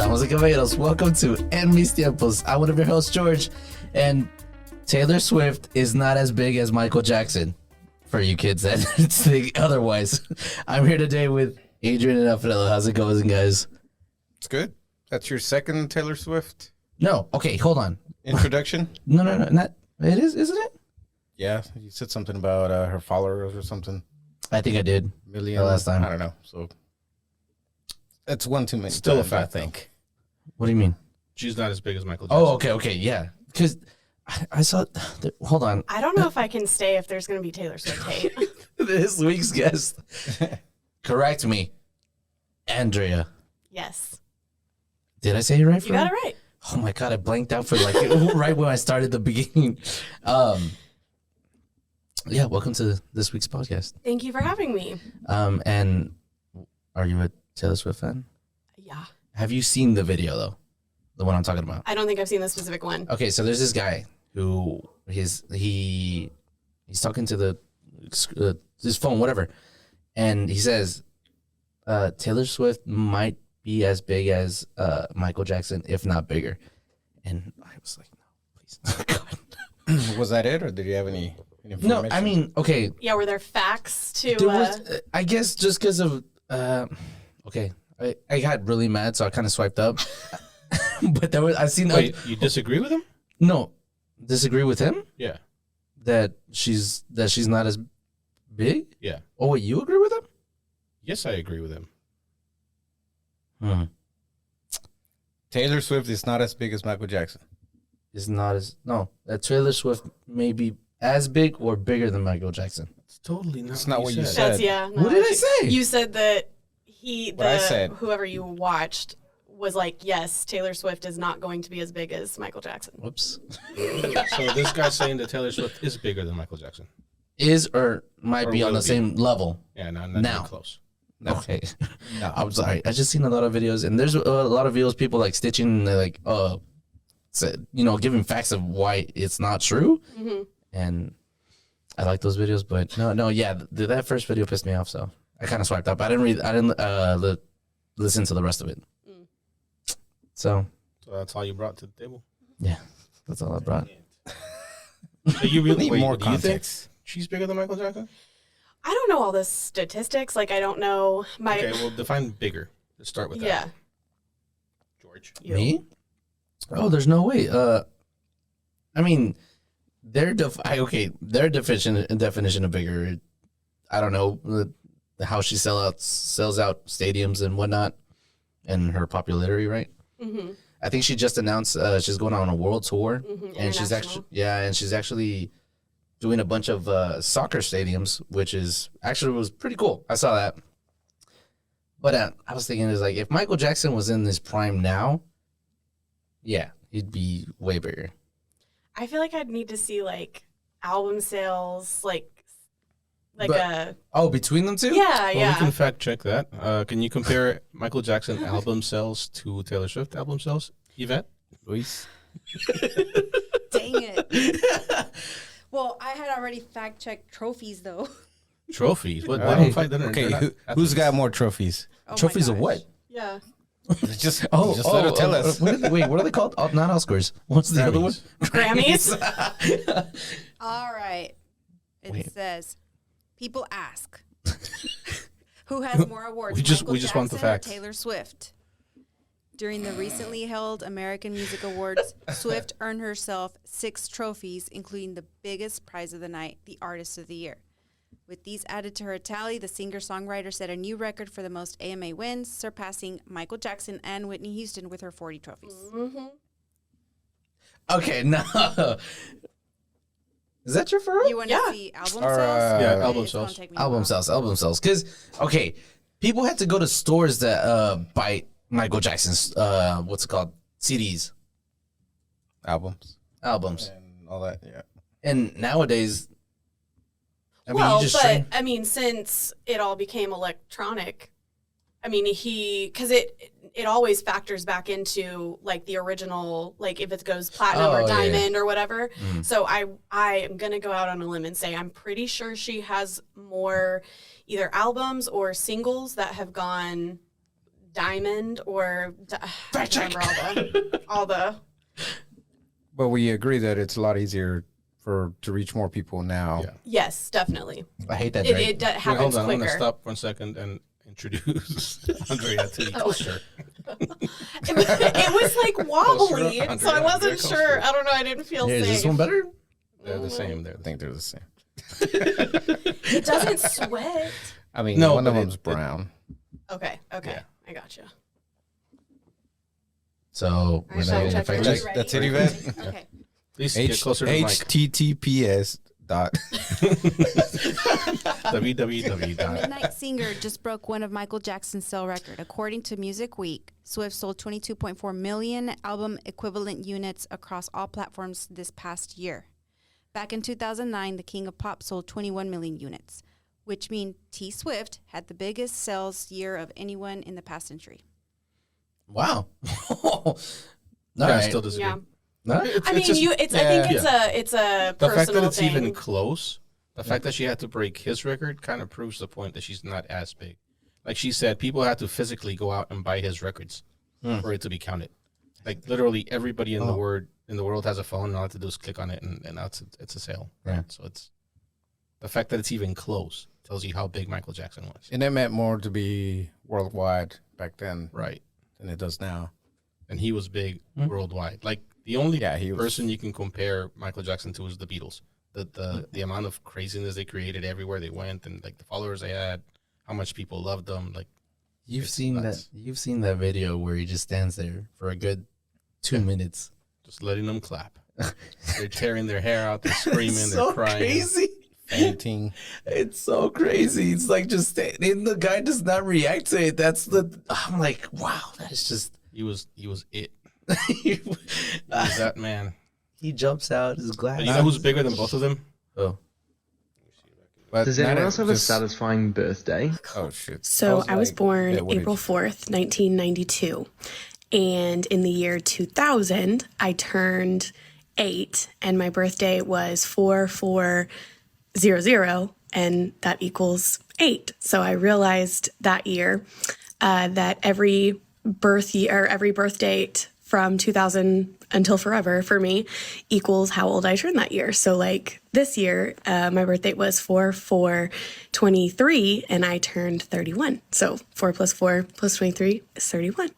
Damas y caballeros, welcome to En Mis Tiempos. I'm one of your hosts, George, and Taylor Swift is not as big as Michael Jackson. For you kids that think otherwise, I'm here today with Adrian and Alfredo. How's it going, guys? It's good. That's your second Taylor Swift No, okay, hold on. introduction? No, not. It is, isn't it? Yeah, you said something about her followers or something. I think I did. Million The last time. I don't know. So that's one too many. Still a times, fact, I think. What do you mean? She's not as big as Michael Jackson. Oh, okay, yeah. Because I saw. Hold on. I don't know if I can stay if there's going to be Taylor Swift hate. This week's guest. Correct me, Andrea. Yes. Did I say it right? You got it right. Oh my god, I blanked out for like right when I started the beginning. Yeah, welcome to this week's podcast. Thank you for having me. And are you a Taylor Swift fan? Yeah. Have you seen the video though? The one I'm talking about. I don't think I've seen the specific one. Okay, so there's this guy who he's talking to his phone, whatever, and he says Taylor Swift might be as big as Michael Jackson, if not bigger. And I was like, no, please, God. Was that it, or did you have any No, information? I mean, okay. Yeah, were there facts to... There was, I guess just because of, okay, I got really mad, so I kind of swiped up. But there was, I've seen... Wait, you disagree with him? No, disagree with him? Yeah. That she's not as big? Yeah. Oh, wait, you agree with him? Yes, I agree with him. Taylor Swift is not as big as Michael Jackson. Is not as... No, that Taylor Swift may be as big or bigger than Michael Jackson. It's totally not. That's not what you said. That's, yeah. No, What did I say? You said that What I said. whoever you watched was like, yes, Taylor Swift is not going to be as big as Michael Jackson. Whoops. So this guy's saying that Taylor Swift is bigger than Michael Jackson. Is or might Or be on will the be. same level. Yeah, not Now. even close. No. Okay. No. I'm sorry. I just seen a lot of videos, and there's a lot of videos people like stitching, they're like, giving facts of why it's not true. Mm-hmm. And I like those videos, but yeah, that first video pissed me off, so I kind of swiped up. I didn't listen to the rest of it. Mm. So So that's all you brought to the table. yeah, that's all I brought. So you really Need more do you think context. she's bigger than Michael Jackson? I don't know all the statistics. Like, I don't know my... Okay, well, define bigger. Let's start with that. Yeah. George. You. Me? Oh, there's no way. I mean, their definition of bigger. I don't know how she sells out stadiums and whatnot, and her popularity, right? Mm-hmm. I think she just announced she's going on a world tour, Mm-hmm. and she's actually doing a bunch of soccer stadiums, which was pretty cool. I saw that. But I was thinking, is like, if Michael Jackson was in his prime now, yeah, he'd be way bigger. I feel like I'd need to see, like, album sales, Between them two? Yeah, Well, yeah. we can fact check that. Can you compare Michael Jackson album sales to Taylor Swift album sales? Yvette? Luis? Dang it. Well, I had already fact-checked trophies, though. Trophies? What? Why? They don't fight that. Okay, who's got more trophies? Oh my Trophies of gosh. what? Yeah. Just let her tell us. What are they called? Oh, not Oscars. What's the other one? Grammys. Grammys? All right. It Wait. says, people ask, who has more awards, We just Michael want the Jackson or facts. Taylor Swift? During the recently held American Music Awards, Swift earned herself 6 trophies, including the biggest prize of the night, the Artist of the Year. With these added to her tally, the singer-songwriter set a new record for the most AMA wins, surpassing Michael Jackson and Whitney Houston with her 40 trophies. Mm-hmm. Okay, no. Is that your for real? You want to Yeah. see album Or, sales? Yeah, Or album it's gonna sales. take me a Album while? sales. Because, okay, people had to go to stores that buy Michael Jackson's, what's it called? CDs. Albums. Albums. And all that, yeah. And nowadays, I mean, well, you just but, stream. I mean, since it all became electronic, I mean, because it always factors back into, like, the original, like, if it goes platinum Oh, or yeah. diamond or whatever. Mhm. So I am going to go out on a limb and say I'm pretty sure she has more either albums or singles that have gone Diamond or I can't remember all the. But we agree that it's a lot easier to reach more people now. Yeah. Yes, definitely. I hate that. It Wait, happens hold on. I'm quicker. going to stop for a second and introduce Andrea to the coaster. It was like wobbly, Andrea, so I wasn't Andrea sure. coaster. I don't know. I didn't feel Here, is safe. this one better? They're the same. I think they're the same. It doesn't sweat. I mean, No, one of but them's brown. Okay. Yeah. I gotcha. So I shall check I it. check, Ready? That's it, Yvette? Okay. Please get closer to the mic. HTTPS dot. www. Midnight Singer just broke one of Michael Jackson's sale record. According to Music Week, Swift sold 22.4 million album equivalent units across all platforms this past year. Back in 2009, the King of Pop sold 21 million units, which means T Swift had the biggest sales year of anyone in the past century. wow. All I right. still disagree. Yeah. No? I mean, just- I think it's a The personal fact that it's thing. even close, the fact that she had to break his record kind of proves the point that she's not as big. Like she said, people had to physically go out and buy his records for it to be counted. Like literally everybody in the world has a phone, and all I have to do is click on it, and now it's a sale. Right? Yeah. So it's the fact that it's even close tells you how big Michael Jackson was. And that meant more to be worldwide back then Right. than it does now. And he was big worldwide. Like the only He was. person you can compare Michael Jackson to is the Beatles. The amount of craziness they created everywhere they went, and like the followers they had, how much people loved them. Like You've it's seen nuts. that. You've seen that video where he just stands there for a good 2 minutes. Just letting them clap. They're tearing their hair out. They're screaming. It's They're so crying. crazy. Fainting. It's so crazy. It's like just and the guy does not react to it. I'm like, wow, that is just. He was it. he He was that man. jumps out his glass. But you know who's bigger than both of them? Oh, But Does not anyone else have a just- satisfying birthday? Oh, shit. So I was like, born yeah, what did April you- 4th, 1992. And in the year 2000, I turned 8, and my birthday was 4400, and that equals 8. So I realized that year that every birth year, or every birth date from 2000 until forever for me equals how old I turned that year. So like this year, my birth date was 4/4/23, and I turned 31. So 4 plus 4 plus 23 is 31.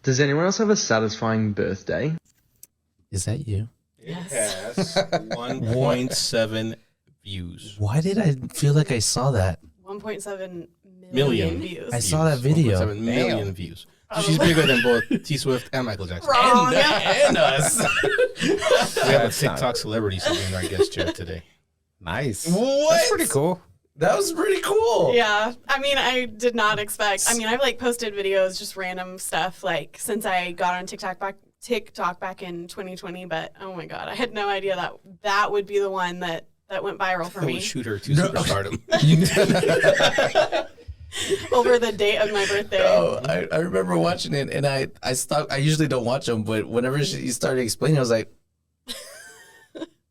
Does anyone else have a satisfying birthday? is that you? It has 1.7 views. Why did I feel like I saw that? 1.7 Million. views. I saw that video. 1.7 million views. So she's bigger than both T Swift and Michael Jackson. Wrong. And us. We have a TikTok celebrity sitting in our guest chair today. Nice. What? That's pretty cool. That was pretty cool. Yeah, I mean, I did not expect. I mean, I've like posted videos, just random stuff, like since I got on TikTok back in 2020. But oh my god, I had no idea that would be the one that went viral for I me would shoot her to superstardom. over the date of my birthday. Oh, I remember watching it, and I stopped. I usually don't watch them, but whenever she started explaining, I was like,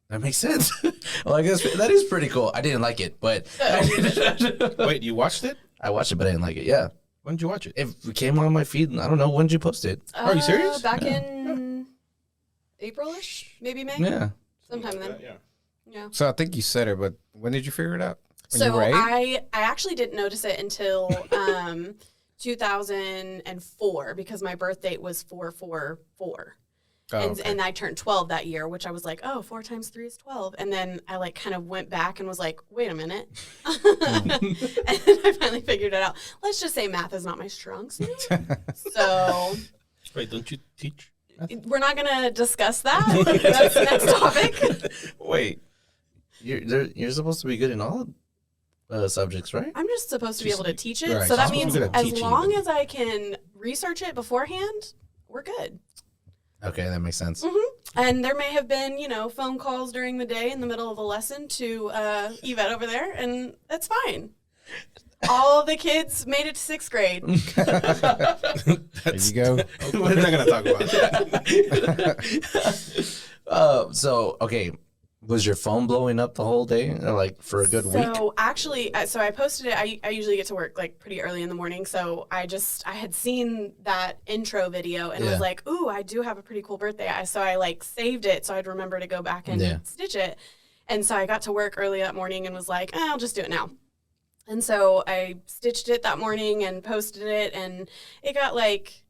that makes sense. Well, I guess that is pretty cool. I didn't like it, but Wait, you watched it? I watched it, but I didn't like it. Yeah, When did you watch it? it came on my feed. I don't know, when did you post it? Are you serious? Back in April-ish, maybe May. Yeah, Sometime then. Yeah. So I think you said it, but when did you figure it out? When you So were 8? I actually didn't notice it until 2004 because my birth date was 4/4/4. Oh, and, okay. and I turned 12 that year, which I was like, oh, 4 times 3 is 12. And then I like kind of went back and was like, wait a minute. And then I finally figured it out. Let's just say math is not my strong suit. So Wait, don't you teach? we're not going to discuss that. That's the next topic. wait, you're supposed to be good in all subjects, right? I'm just supposed to be able to teach it. Right, So that she's means supposed to be good at as teaching, long but- as I can research it beforehand, we're good. Okay, that makes sense. And there may have been, phone calls during the day in the middle of a lesson to Yvette over there, and that's fine. All of the kids made it to 6th grade. There you go. We're not going to talk about that. So okay, Was your phone blowing up the whole day, or like for a good week? So actually, so I posted it. I usually get to work like pretty early in the morning. So I had seen that intro video and was like, ooh, I do have a pretty cool birthday. So I like saved it so I'd remember to go back and stitch it. And so I got to work early that morning and was like, I'll just do it now. And so I stitched it that morning and posted it, and it got like,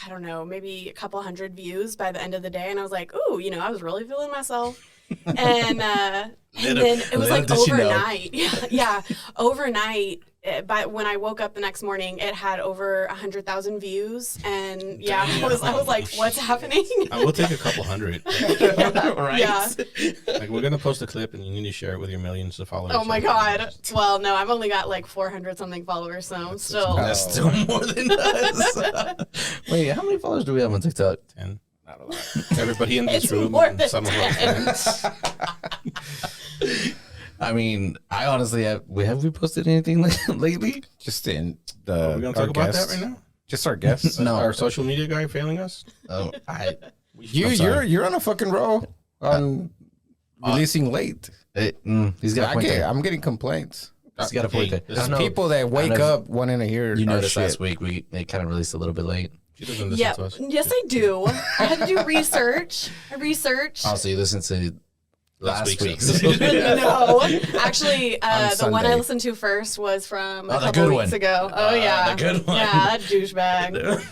I don't know, maybe a couple hundred views by the end of the day. And I was like, ooh, you know, I was really feeling myself. And then it was like overnight. Yeah, overnight. But when I woke up the next morning, it had over 100,000 views, and I was like, "What's happening?" I will take a couple hundred. Right? Yeah. Like, we're gonna post a clip, and you need to share it with your millions of followers. Oh my god. Well, no, I've only got like 400 something followers, so I'm still. That's still more than us. Wait, how many followers do we have on TikTok? 10. Not a lot. Everybody in this It's room, more and than some of our 10. friends. I mean, I honestly have we posted anything lately? Just in Are we the gonna talk about that right now? Just our guests. No. Our social media guy failing us. Oh, I'm You're on a fucking roll on releasing late. He's got a point there. I'm getting complaints. He's got a point there. This I is don't know. People that wake know if up wanting to hear You our noticed shit. last week they kind of released a little bit late. She doesn't listen Yeah. to us. Yes, I do. I had to do research. I researched. Oh, so you listened to last week's. No, actually, the one I Sunday. listened to first was from a the couple good weeks one. ago. Oh yeah, the good one. Yeah, that douchebag.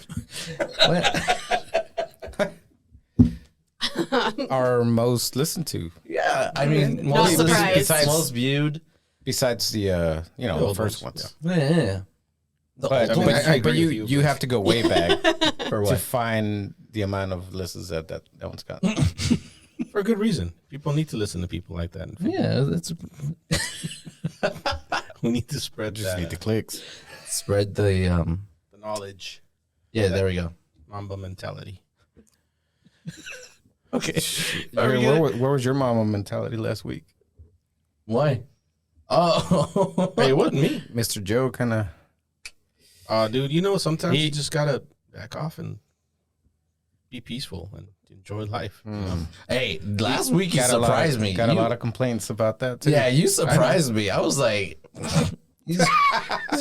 Our most listened to, Yeah, I mean, Not surprised. most viewed. besides the The old first ones, ones. Yeah. But, I mean, I agree you with you, you but- have to go way back For to what? find the amount of listens that one's got. For a good reason. People need to listen to people like that. Yeah, that's We need to spread Just that, need the clicks. spread the the knowledge, Yeah, there we go. Mamba mentality. Okay. Where was your mama mentality last week? Why? Oh, Hey, it wasn't me. Mr. Joe kind of. Dude, you know, sometimes you just gotta back off and be peaceful and enjoy life. you know? Hey, last week you surprised me. Got a You- lot of complaints about that too. Yeah, you surprised me. I was like, he's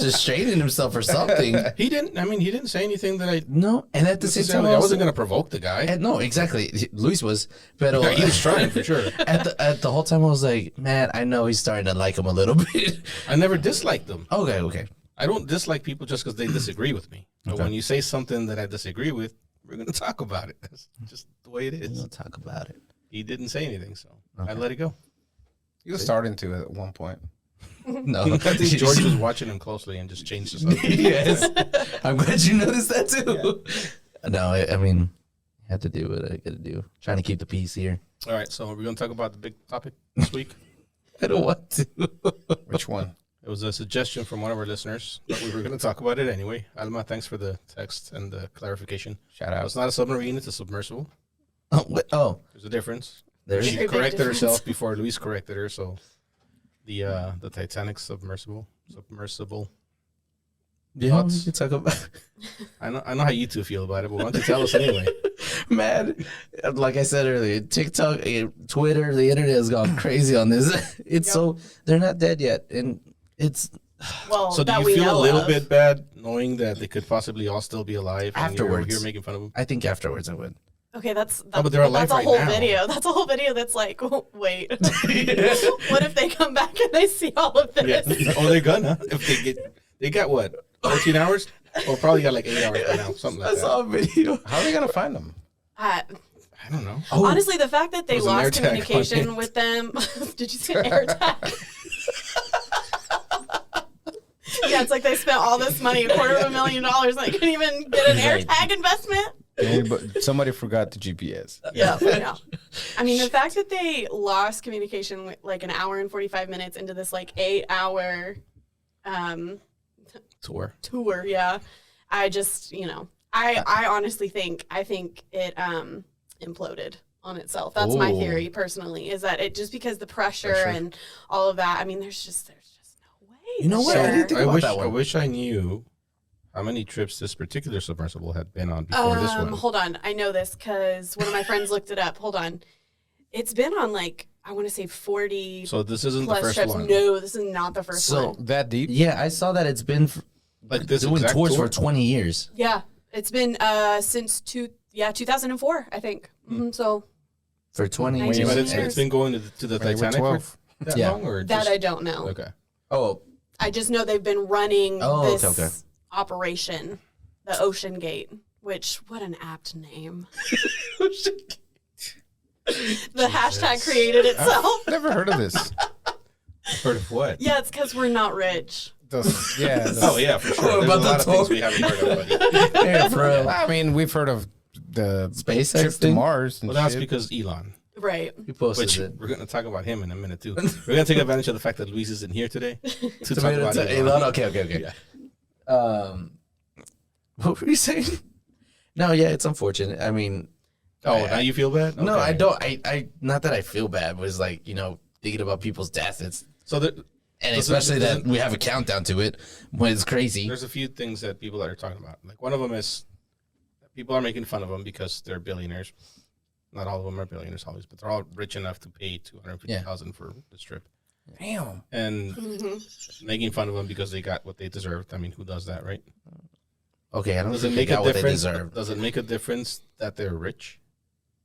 just shading himself or something. He didn't say anything that I No, and at the same time, necessarily. I wasn't gonna provoke the guy. No, exactly. Luis was, but Yeah, he was trying for sure. at the whole time I was like, man, I know he's starting to like him a little bit. I never disliked them. Okay. I don't dislike people just because they disagree with me. But when you say something that I disagree with, we're gonna talk about it. That's just the way it is. We'll talk about it. He didn't say anything, so I let it go. He was starting to at one point. No, I think George was watching him closely and just changed the subject. Yes, I'm glad you noticed that too. No, I mean, I had to do what I got to do. Trying to keep the peace here. All right, so we're gonna talk about the big topic this week. I don't want to. Which one? It was a suggestion from one of our listeners, but we were going to talk about it anyway. Alma, thanks for the text and the clarification. Shout out. It's not a submarine; it's a submersible. Oh, what? Oh, There's a difference. there She is. Very big corrected difference. herself before Luis corrected her. So the Titanic submersible. Yeah, we Thoughts? can talk about. I know how you two feel about it, but why don't you tell us anyway? Man, like I said earlier, TikTok, Twitter, the internet has gone crazy on this. It's so they're not dead yet, and it's Well, So do that you we feel a know little of. bit bad knowing that they could possibly all still be alive and Afterwards. you're making fun of them? I think afterwards I would. Okay, that's but they're alive that's a right whole now. video. That's a whole video. That's like, oh, wait, what if they come back and they see all of Yeah. this? Oh, they're gonna. If they got what? 14 hours? Or probably got like 8 hours by now, something like I saw that. a video. How are they gonna find them? I don't know. Honestly, the fact that they There was an lost air tag on communication it. with them. Did you see an air tag? Yeah, it's like they spent all this money, $250,000, and they couldn't even get an air tag investment. Somebody forgot the GPS. Yeah. I mean, the fact that they lost communication with like an hour and 45 minutes into this like 8-hour tour. Yeah. I just, I honestly think it imploded on itself. That's my Ooh. theory personally, is that it just because the pressure and all of that. I mean, there's just no way. You know what? I didn't think about that one. I wish I knew how many trips this particular submersible had been on before this one. Hold on. I know this because one of my friends looked it up. Hold on. It's been on like, I want to say 40 So this isn't the plus first trips. one. No, this is not the first So one. That deep? yeah, I saw that it's been Like this doing exact tours tour? for 20 years. Yeah, it's been since 2004, I think. So For 20 19 years. But years. it's been going to the When you were Titanic for 12. that Yeah. long, or that just, I don't know. okay. Oh, I just know they've been running Oh, this okay. operation, the Ocean Gate, which, what an apt name. The hashtag created itself. Never heard of this. Heard of what? Yeah, it's because we're not rich. Oh yeah, for sure. What There's about a the lot of things tour? we haven't heard of, buddy. yeah, for real. I mean, we've heard of the SpaceX trip to thing? Mars and Well, that's shit. because Elon. Right. You posted Which it. we're going to talk about him in a minute too. We're going to take advantage of the fact that Luis isn't here today to talk about Elon. Okay. Yeah. What were you saying? No, yeah, it's unfortunate. I mean, Oh, now you feel bad? no, Okay. I don't. I not that I feel bad, but it's like, thinking about people's death. It's So there, and Doesn't- especially that doesn't- we have a countdown to it when it's crazy. there's a few things that people are talking about. Like one of them is people are making fun of them because they're billionaires. Not all of them are billionaires, always, but they're all rich enough to pay $250,000 for this trip, Damn. and Mm-hmm. making fun of them because they got what they deserved. I mean, who does that, right? Okay, I don't Does think it they make a got what they difference? deserve. Does it make a difference that they're rich?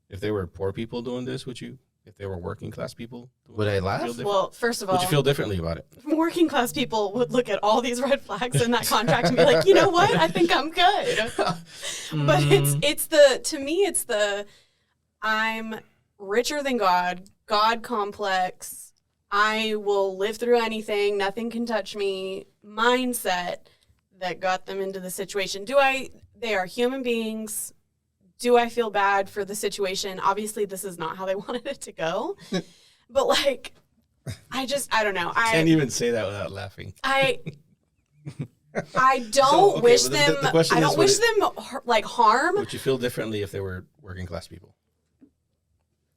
If they were poor people doing this, would you? If they were working class people, Would I laugh? feel different? Well, first of all, Would you feel differently about it? working class people would look at all these red flags in that contract and be like, you know what? I think I'm good. But it's the, to me, it's the, I'm richer than God, God complex, I will live through anything, nothing can touch me mindset that got them into the situation. They are human beings. Do I feel bad for the situation? Obviously, this is not how they wanted it to go. But like, I don't know. Can't even say that without laughing. I don't wish but the them. question I is, don't would wish them like harm. Would you feel differently if they were working class people?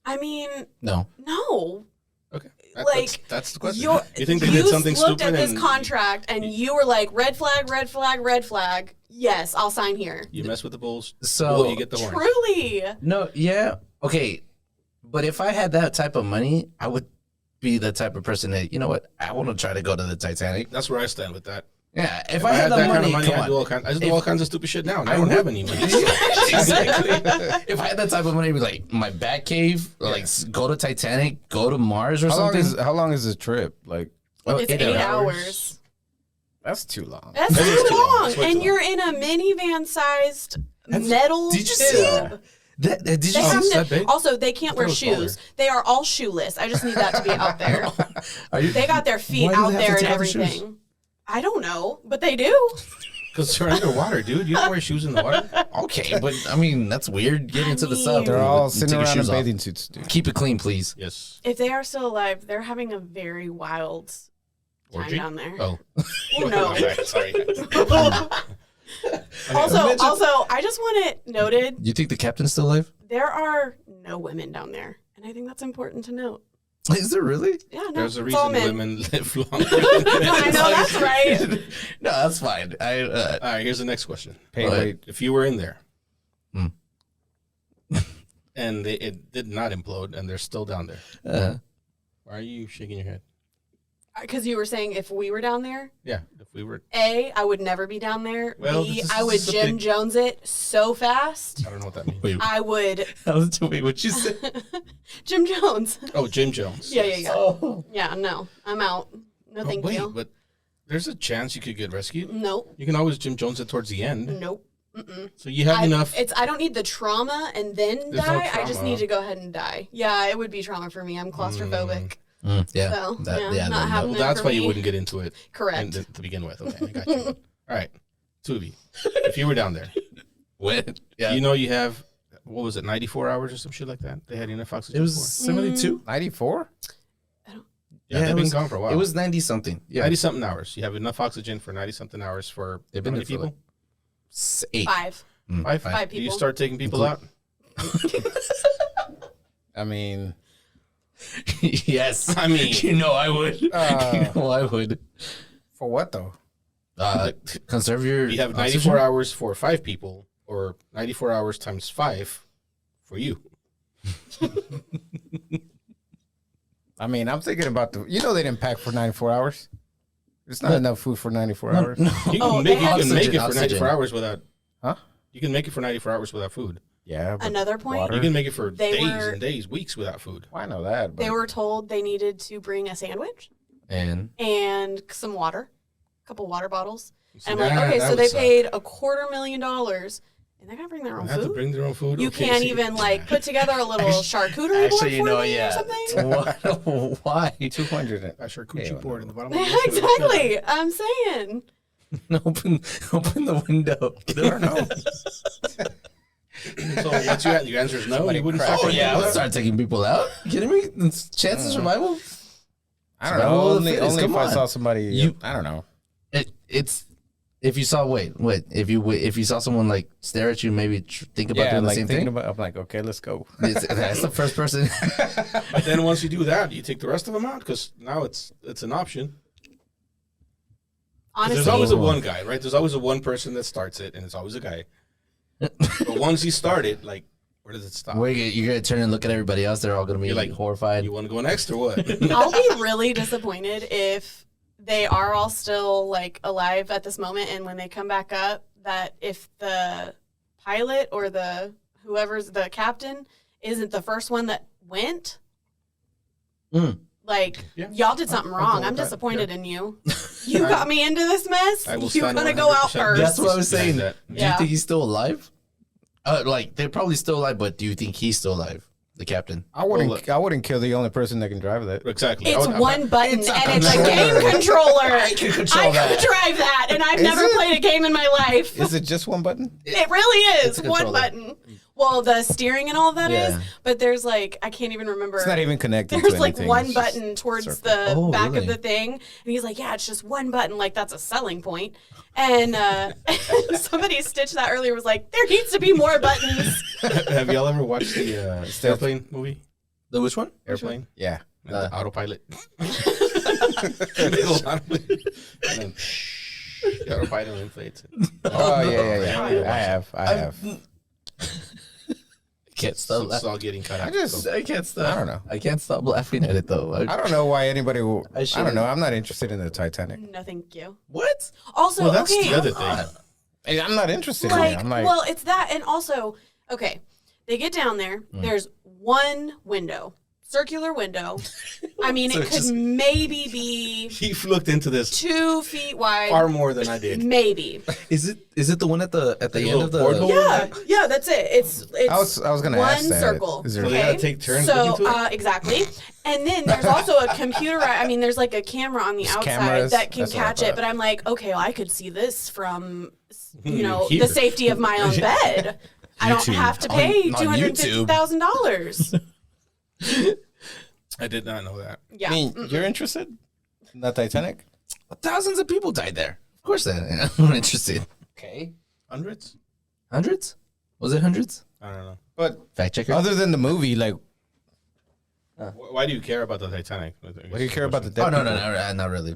I mean, No. no. Okay, Like, that's the question. You're- You think they you did something looked stupid at this and contract and you were like, red flag, red flag, red flag. Yes, I'll sign here. you mess with the bulls? So- well, you get the horns. Truly. No, yeah. Okay. But if I had that type of money, I would be the type of person that, you know what, I want to try to go to the Titanic. That's where I stand with that. Yeah. If I I had that the kind money, of money, come I do on. I just do all kinds of stupid shit now, and I I don't would- have any money. exactly. If I had that type of money, it'd be like my bat cave, or like go to Titanic, go to Mars or something. How long is the trip? Like, Well, It's 8 hours. that's too long. That's That is too too long. long. That's way And too you're in a minivan-sized metal Did you see tube. that? Did you They see have it's to, that big? also, they can't I wear thought it was shoes. They are all shoeless. I just need that to be out there. Are you, They got their feet Why do out they have there to and have the shoes? everything. I don't know, but they do. Because they're underwater, dude. You don't wear shoes in the water. okay, but I mean that's weird. Get into the sub. They're all You sitting take your around in shoes off. bathing suits, dude. Keep it clean, please. Yes. If they are still alive, they're having a very wild time Orgy? down there. Oh. Oh, no. Sorry. Also, I just want it noted, You think the captain's still alive? there are no women down there. And I think that's important to note. Is there really? Yeah, no, There's a it's all reason men. women live longer. I know, that's right. No, that's fine. All right, here's the next question. Hey, What? wait. If you were in there Hmm. and it did not implode and they're still down there, why are you shaking your head? Because you were saying if we were down there, Yeah, if we were, A, I would never be down there. Well, B, this is- I would this is a Jim big- Jones it so fast. I don't know what that means. Wait, I would wait, what you say? Jim Jones. Oh, Jim Jones. Yeah, yeah, yeah. Oh. Yeah, no, I'm out. No, thank wait, you. but there's a chance you could get rescued. Nope, You can always Jim Jones it towards the end. nope. Mm-mm. So you have enough. I don't need the trauma and then There's no die. I just trauma. need to go ahead and die. Yeah, it would be trauma for me. I'm claustrophobic. Yeah. So, That- yeah, yeah, not no, happening Well, that's for why you me. wouldn't get into it Correct. to begin with. Okay, I got you. All right, two of you. If you were down there, What? Yeah. you know you have, what was it, 94 hours or some shit like that? They had enough oxygen it was for? 72. 94? Yeah, they've it been was, gone for a while. It was 90 something. Yeah. 90 something hours. You have enough oxygen for 90 something hours for They've how been many there for people? 8. 5. Five? Five Do you people. start taking people out? I mean, Yes. I mean- you know I would. You know I would. for what though? Conserve your. You have 94 oxygen? hours for 5 people, or 94 hours times 5 for you. I mean, I'm thinking about they didn't pack for 94 hours. There's not enough food for 94 hours. You can make it for Oxygen. 94 hours without. Huh? You can make it for 94 hours without food. Yeah. but Another point, water? You can make it for They days were- and days, weeks without food. Well, I know that. But they were told they needed to bring a sandwich And and some water, a couple water bottles. See, And I'm like, that- okay, that so would they suck. paid $250,000, and they're gonna bring their own They have to food. bring their own food. You Okay, can't see. even like put together a little charcuterie board for me or something. What? Why? 200. A charcuterie Hell board no. in the bottom. Of Yeah, the exactly. I'm saying. Open the window. Get I don't know. So what's your answer is no. You wouldn't crack start it. Yeah, let's start taking people out. You kidding me? It's chances survival. I don't know. Survival of the Only fittest, if come I on. saw somebody. I don't know. It's if you saw if you saw someone like stare at you, maybe think about doing the same thing. I'm like, okay, let's go. That's the first person. But then once you do that, you take the rest of them out because now it's an option. 'Cause Honestly, there's always a one guy, right? There's always a one person that starts it, and it's always a guy. But once you start it, like, where does it stop? Where you're gonna turn and look at everybody else. They're all gonna be You're like, horrified. You want to go next or what? I'll be really disappointed if they are all still like alive at this moment, and when they come back up, that if the pilot or whoever's the captain isn't the first one that went, like Yeah. y'all did something I'll wrong. go I'm with that. disappointed in you. You got me into this mess. I will You're stand gonna go out 100% first. That's what I was saying. That. Do you Yeah. think he's still alive? Like they're probably still alive, but do you think he's still alive? The captain. I wouldn't. look. I wouldn't kill the only person that can drive that. Exactly. It's I'm one not- button It's a and it's a controller. game controller. I can control I that. could drive that, and I've Is never it? played a game in my life. Is it just one button? It really It's is a one controller. button. Well, the steering and all of that is, Yeah. but there's like I can't even remember. It's not even connected. There's to like anything. one It's just button towards circle. the Oh, back really? of the thing, and he's like, "Yeah, it's just one button. Like that's a selling point." And somebody stitched that earlier. Was like, "There needs to be more buttons." Have y'all ever watched the airplane movie? The which one? Airplane? Yeah. And the autopilot. Little autopilot. And then the autopilot inflates it. Oh yeah. I have. I can't stop So it's laughing. all getting cut out. I can't stop. I don't know. I can't stop laughing at it though. I don't know why anybody will. I I should've- don't know. I'm not interested in the Titanic. No, thank you. What? Also, Well, that's okay, the other thing. Hey, I'm not interested in it. like, I'm like, well, it's that, and also, okay, they get down there. There's one window, circular window. I mean, So it it's could just- maybe be You've looked into this 2 feet wide. far more than I did. Maybe. Is it the one at the end little of the porthole? Yeah, that's it. It's I was gonna one ask that. circle. Is there- So they okay? gotta take turns So looking to it? exactly, and then there's also a computer. I mean, there's like a camera on the There's outside cameras? that can That's what I catch it. thought. But I'm like, okay, well, I could see this from the Here. safety of my own bed. I don't YouTube. have to pay On $250,000. I did not know that. Yeah. I mean, you're interested in the Titanic? Thousands of people died there. Of course, I'm interested. Okay. Hundreds? Hundreds? Was it hundreds? I don't know. But Fact checker. other than the movie, like, Why do you care about the Titanic? what do you care about the dead Oh no, people? no, not really.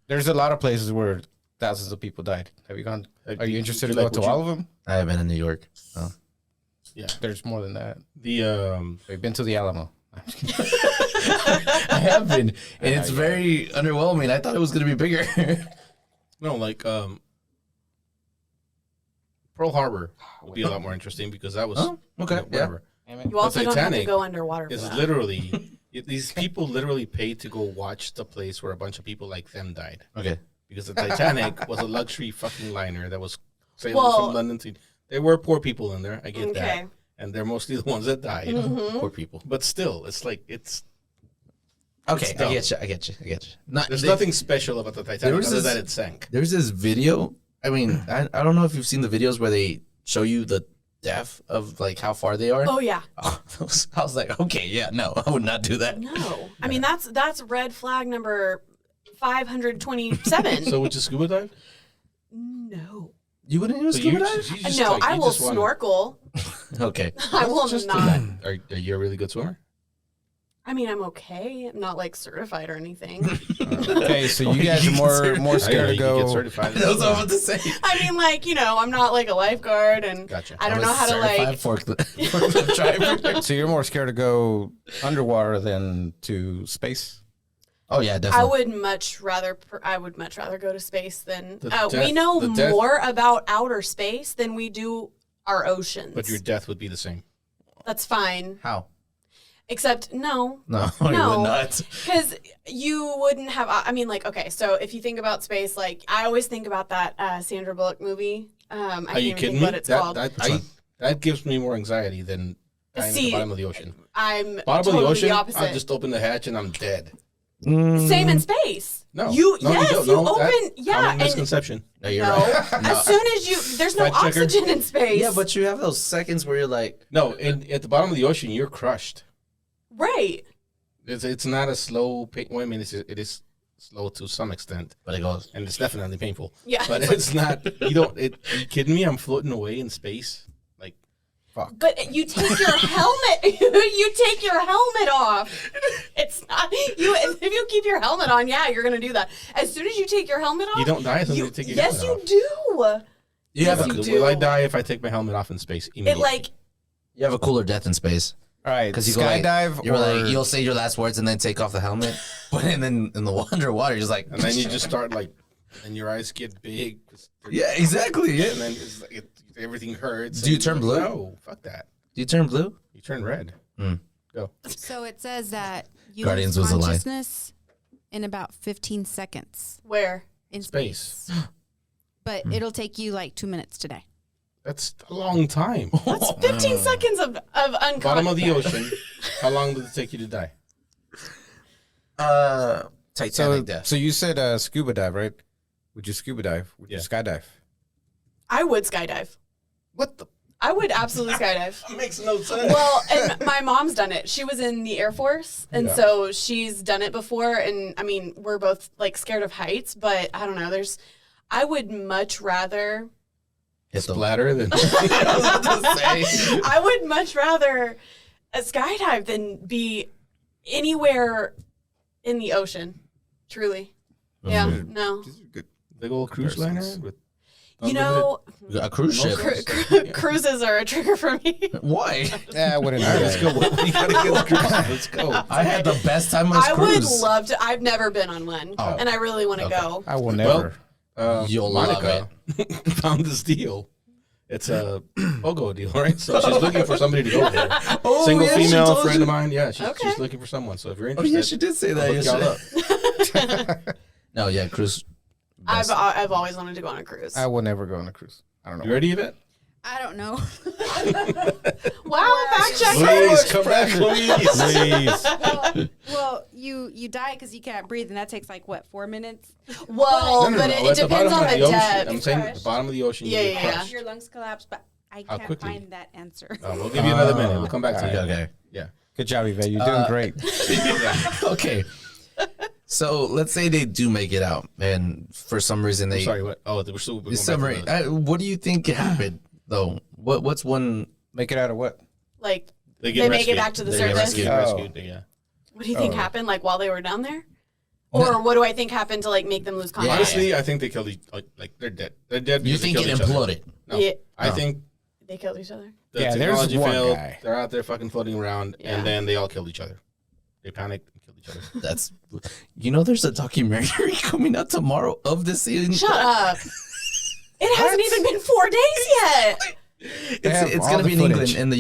There's a lot of places where thousands of people died. Have you gone? Are you interested in Like, going to would you- all of them? I have been in New York. Oh. Yeah. There's more than that. The We've been to the Alamo. I have been, and it's very underwhelming. I thought it was gonna be bigger. no, like Pearl Harbor would be a lot more interesting because that was Oh, okay, yeah. whatever. You also don't have to Titanic go underwater for It's that. literally these people literally paid to go watch the place where a bunch of people like them died Okay. because the Titanic was a luxury fucking liner that was sailing Well- from London to. There were poor people in there. I get Okay. that, and they're mostly the ones that died. Poor people. But still, it's like it's. Okay, It's I dumb. get you. Not, There's they- nothing special about the Titanic was other this- than it sank. There's this video. I mean, I don't know if you've seen the videos where they show you the depth of like how far they are. Oh yeah. I was like, okay, yeah, no, I would not do that. No. I mean that's red flag number 527. So would you scuba dive? No. You wouldn't even So scuba you dive? just- you just, No, like, I you will just wanna- snorkel. Okay. I will Just not. Are you a really good swimmer? I mean, I'm okay. I'm not like certified or anything. Okay, so you guys are more scared to Get go. certified. That's what I was about to say. I mean, like, I'm not like a lifeguard and Gotcha. I don't know how to like. Forklift driver. So you're more scared to go underwater than to space. Oh yeah, I definitely. would much rather go to space than The we death- know the death- more about outer space than we do our oceans. But your death would be the same. That's fine. How? Except no, No, you would not. because you wouldn't have. I mean, like, okay, so if you think about space, like I always think about that Sandra Bullock movie. I Are can't you even kidding think me? what it's called. That gives me more anxiety than dying at See, the bottom of the ocean. I'm Bottom totally of the ocean, the opposite. I just open the hatch and I'm dead. Same in space. No, you no, yes, don't. you No, open that- yeah, common and misconception. No, you're no. right. As soon as there's no Fact checker. oxygen in space. Yeah, but you have those seconds where you're like, No, at the bottom of the ocean, you're crushed. right. It's not a slow pain. Well, I mean, it is slow to some extent, but it goes. and it's definitely painful. Yeah. But it's not. You don't. Are you kidding me? I'm floating away in space. Like, But you take your helmet. You take your helmet off. It's not you. If you keep your helmet on, yeah, you're gonna do that. As soon as you take your helmet off, you don't die until you take your yes, helmet you off. do. You have Yes, a you do. Will I die if I take my helmet off in space? It Immediately. like you have a cooler death in space. All right, Because you skydive go like, you're or like you'll say your last words and then take off the helmet, but then in the underwater, you're just like, and then you just start like, and your eyes get big. yeah, exactly, yeah. And then it's like everything hurts. Do you and turn you're like, blue? No, fuck that. Do you turn blue? You turn red. Go. So it says that you Guardians lose was a lie. consciousness in about 15 seconds where? in Space. space. But it'll take you like 2 minutes today. That's a long time. That's 15 seconds of unconscious. Bottom of the ocean. How long does it take you to die? Titanic death. so you said scuba dive, right? Would you scuba dive? Would you Yeah. skydive? I would skydive. What the? I would absolutely skydive. That makes no sense. Well, and my mom's done it. She was in the Air Force, and Yeah. so she's done it before. And I mean, we're both like scared of heights, but I don't know. I would much rather. Hit the Splatter than. I would much rather skydive than be anywhere in the ocean. Truly, yeah. No, Big old cruise liner with. you know, a cruise ship. cruises are a trigger for me. Why? Yeah, I wouldn't. All right, let's go. We gotta get the cruise. Let's go. I had the best time on I a would cruise. love to. I've never been on one, Oh. and I really want to Okay. go. I will never. You'll Monica found this deal. It's a BOGO deal, right? So she's looking for somebody to go there. Oh, Single yeah, she female told friend you. of mine. Yeah, she's Okay. looking for someone. So if you're Oh interested, yeah, she did say that I'll look y'all yesterday. up. No, yeah, cruise. I've always wanted to go on a cruise. I will never go on a cruise. I don't know. You ready, Yvette? I don't know. Wow, fact check. Please come back, please. Please. Well, you die because you can't breathe, and that takes like what, 4 minutes? Well, No, but no, it at the bottom depends on of the ocean. depth. I'm saying at the bottom of the ocean. Yeah, you yeah, get yeah. crushed. Your lungs collapse, but I How can't quickly? find that answer. We'll give you another minute. We'll come back to you. Okay. Yeah. Good job, Yvette. You're doing great. Okay. So let's say they do make it out, and for some reason they. Sorry, what? Oh, we're still. The submarine. What do you think happened though? What's one? Make it out of what? Like, They They make it back to the They get surface? rescued, Oh. rescued, yeah. what do you think happened? Like while they were down there, or what do I think happened to like make them lose consciousness? Honestly, I think they killed each. Like they're dead. They're dead. You because they think it killed each other. imploded? No, Yeah. I think They killed each other. the Yeah, there's technology one failed. guy. They're out there fucking floating around, Yeah. and then they all killed each other. They panicked and killed each other. That's. There's a documentary coming out tomorrow of this season. Shut up! It hasn't even been 4 days yet. have It's all gonna the be in footage. England, in the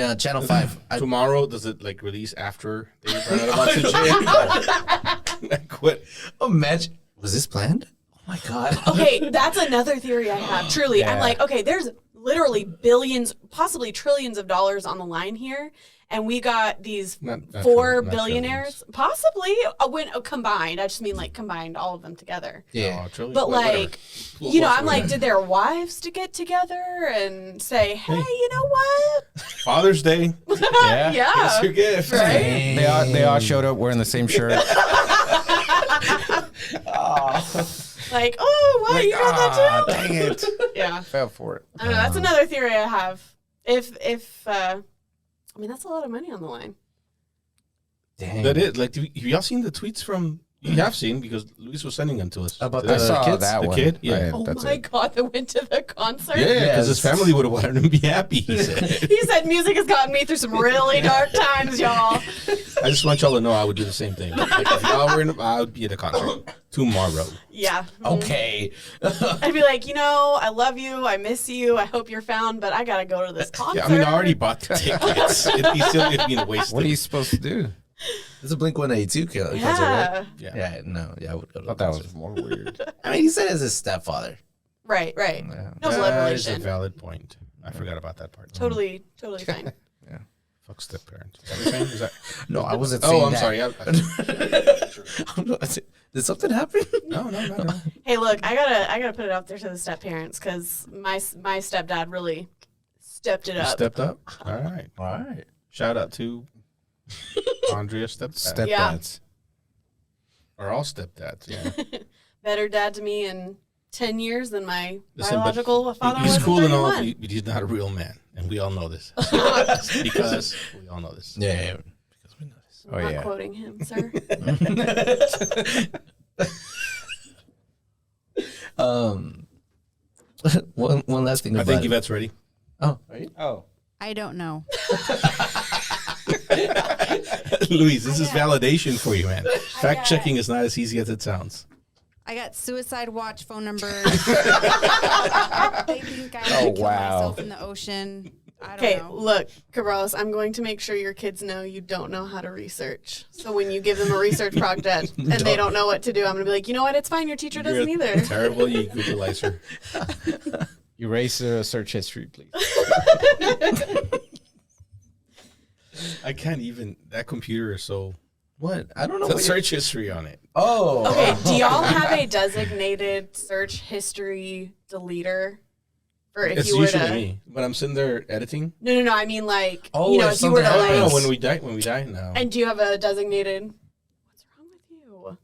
UK, Channel 5. Tomorrow, does it like release after they run out of oxygen? Like what? Imagine. Was this planned? Oh my god. Okay, that's another theory I have. Truly, I'm Yeah. like, okay, there's literally billions, possibly trillions of dollars on the line here, and we got these Not four trillions, not billionaires, possibly when combined. I just mean like combined, all of them together. Yeah. Oh, trillion? But Whatever. like, We'll you know, work I'm with like, it. did their wives to get together and say, hey, you know what? Father's Day. Yeah. Yeah. Here's your gift. Right? They all showed up wearing the same shirt. Like, oh, what? You got that too? Dang it. Yeah. Fell for it. I don't know. That's another theory I have. If I mean, that's a lot of money on the line. Dang. That is like. Have y'all seen the tweets from? You have seen because Luis was sending them to us. About the I saw kids? that The one. kid? Yeah. Right, Oh that's my it. God, that went to the concert. Yeah, because his Yes. family would have wanted him to be happy. He said. He said music has gotten me through some really dark times, y'all. I just want y'all to know I would do the same thing. Like, if y'all were in, I would be at a concert tomorrow. Yeah. Okay. I'd be like, I love you. I miss you. I hope you're found, but I got to go to this concert. Yeah, I mean, I already bought the tickets. It'd be a waste. What are you supposed to do? It's a Blink-182 concert, Yeah. right? Yeah, I would go to I thought the that concert. was more weird. I mean, he said it's his stepfather. Right. Yeah. No That is a collaboration. valid point. I forgot about that part. Totally fine. Fuck step parents. Is that what you're saying? Is that? No, I wasn't saying Oh, I'm that. sorry. Did something happen? No. Hey, look, I gotta put it out there to the step parents because my stepdad really stepped it You up. stepped up. All right. All right. Shout out to Andrea stepdad. Stepdads. Or all stepdads. Yeah. Better dad to me in 10 years than my Listen, but biological father he's was cool in and all, 31. but he's not a real man, and we all know this. Because we all know this. Yeah. Because we know this. Oh, I'm not yeah. quoting him, sir. One last thing I about think it. Yvette's ready. Oh, are you? Oh. I don't know. Louise, this is validation for you, man. got Fact checking is not as easy as it sounds. I got suicide watch phone numbers. They think I Oh, would kill wow. myself in the ocean. I don't Okay, know. look, Cabrillas, I'm going to make sure your kids know you don't know how to research. So when you give them a research project and they don't know what to do, I'm going to be like, you know what? It's fine. Your teacher doesn't You're either. terrible. You Googleizer. Erase the search history, please. I can't even. That computer is so. What? I don't know. The What search history on it. Oh. Okay, do y'all have a designated search history deleter? For if It's you were usually to. me. When I'm sitting there editing. No. I mean, like, Oh, if if you were to, something like. happens. No, when we die, no. And do you have a designated. What's wrong with you?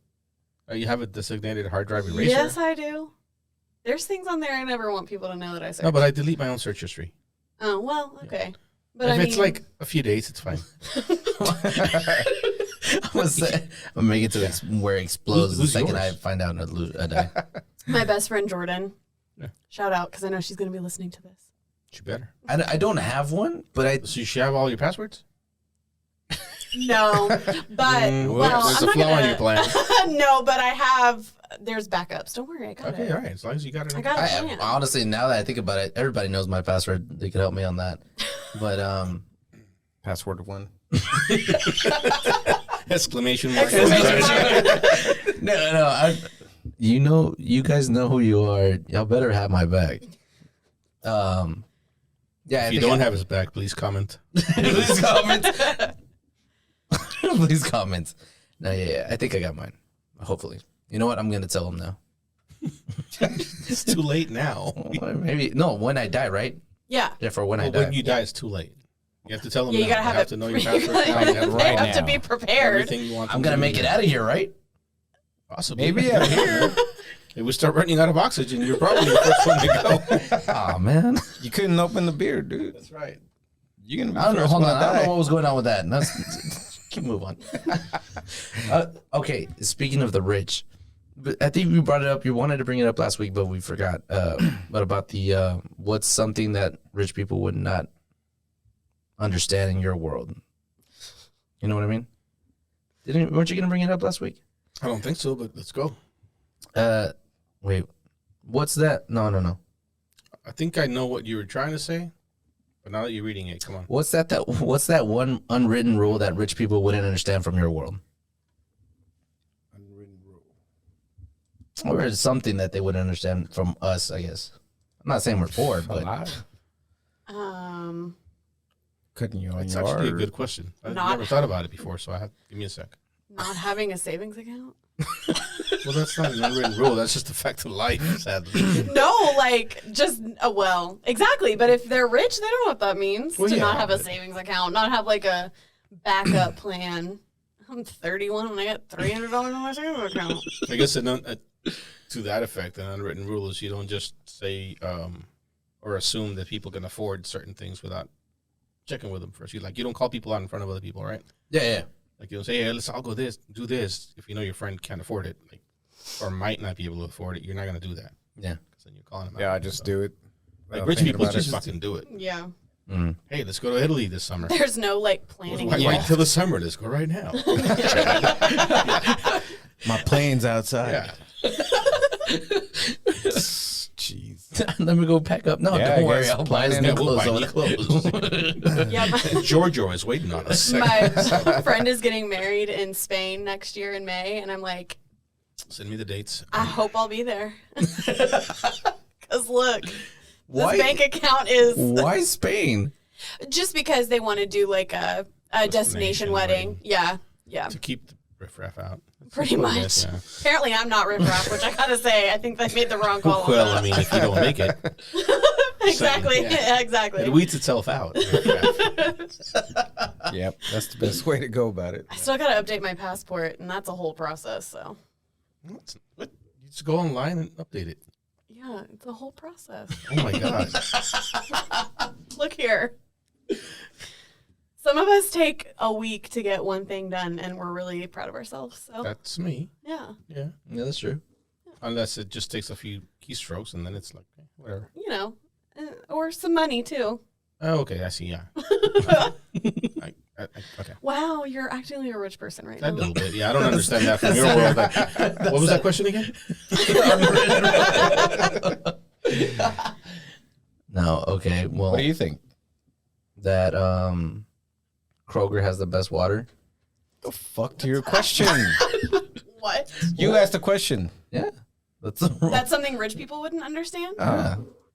You have a designated hard drive eraser? Yes, I do. There's things on there I never want people to know that I search. No, but I delete my own search history. Oh, well, okay. But If I it's mean, like a few days, it's fine. I'm gonna make it to where it explodes Who's the second yours? I find out I die. my best friend Jordan. Yeah. Shout out, because I know she's going to be listening to this. You better. I don't have one, but I. So you should have all your passwords? No, but well, there's I'm a not flaw gonna, in your plan. No, but I have. There's backups. Don't worry, I got Okay, it. all right. As long as you got it. I got a I plan. honestly, now that I think about it, everybody knows my password. They could help me on that. But Password 1. Exclamation mark. no. You guys know who you are. Y'all better have my back. Yeah. If you don't have his back, please comment. please comment. Please comment. No, yeah. I think I got mine. Hopefully. You know what? I'm gonna tell him now. It's too late now. Maybe no. When I die, right? Yeah. Yeah. For when I Well, die. when you die, it's too late. You have to tell them. Yeah, you now. gotta have it. to know your you password. gotta- now. You have right you have to now. be prepared. everything you want. I'm them gonna to make do. it out of here, right? Possibly. Maybe out of here. If we start running out of oxygen, you're probably the first one to go. Oh man. You couldn't open the beer, dude. That's right. You're going to be I don't the know. first Hold one on. to I don't know die. what was going on with that. Keep move on. Okay. Speaking of the rich, but I think you brought it up. You wanted to bring it up last week, but we forgot. What about the what's something that rich people would not understand in your world? You know what I mean? Weren't you gonna bring it up last week? I don't think so, but let's go. Wait. What's that? No. I think I know what you were trying to say, but now that you're reading it, come on. What's that one unwritten rule that rich people wouldn't understand from your world? Unwritten rule. Or something that they wouldn't understand from us, I guess. I'm not saying we're poor, A but lot. Cutting you on That's your actually a artery. good question. I've Not- never thought about it before, so give me a sec. Not having a savings account. Well, that's not an unwritten rule. That's just a fact of life, sadly. No, like just well, exactly. But if they're rich, they don't know what that means Well, to yeah, not have a but- savings account, not have like a backup plan. I'm 31 and I got $300 in my savings account. I guess to that effect, an unwritten rule is you don't just say or assume that people can afford certain things without checking with them first. You don't call people out in front of other people, right? yeah. Like you'll say, hey, let's all go do this. If you know your friend can't afford it, like, or might not be able to afford it, you're not gonna do that. Yeah. Because then you're calling them out. Yeah, I just do it. Like rich people just fucking do it. Yeah. Hey, let's go to Italy this summer. There's no like planning. Why wait till the summer? Let's go right now. My plane's outside. Yeah. Jeez. Let me go pack up. No, Yeah, don't I worry. guess I'll buy his planning- new we'll clothes. buy over new there. clothes. Yeah, Giorgio is waiting on us. my friend is getting married in Spain next year in May, and I'm like, Send me the dates. I hope I'll be there. Because look, Why? this bank account is Why Spain? just because they want to do like a destination wedding. Yeah, yeah, To keep the riffraff out. pretty That's what it much. is, yeah. Apparently, I'm not riffraff, which I gotta say, I think they made the wrong call. Well, I mean, if you don't make it, exactly, yeah. yeah, exactly. it weeds itself out. Yep, that's the best way to go about it. I still gotta update my passport, and that's a whole process. So, What? You just go online and update it. yeah, it's a whole process. Oh my god. Look here. Some of us take a week to get one thing done, and we're really proud of ourselves. So, That's me. yeah, Yeah. Yeah, that's true. Unless it just takes a few keystrokes and then it's like, whatever. you know, or some money too. Oh, okay. I see. Yeah. Okay. Wow, you're acting like a rich person right A now. little bit. Yeah. I don't understand that from your world. Like, what was that question again? No, okay. Well, What do you think? that Kroger has the best water. The fuck to your question? What? You asked the question. Yeah, that's That's something rich people wouldn't understand?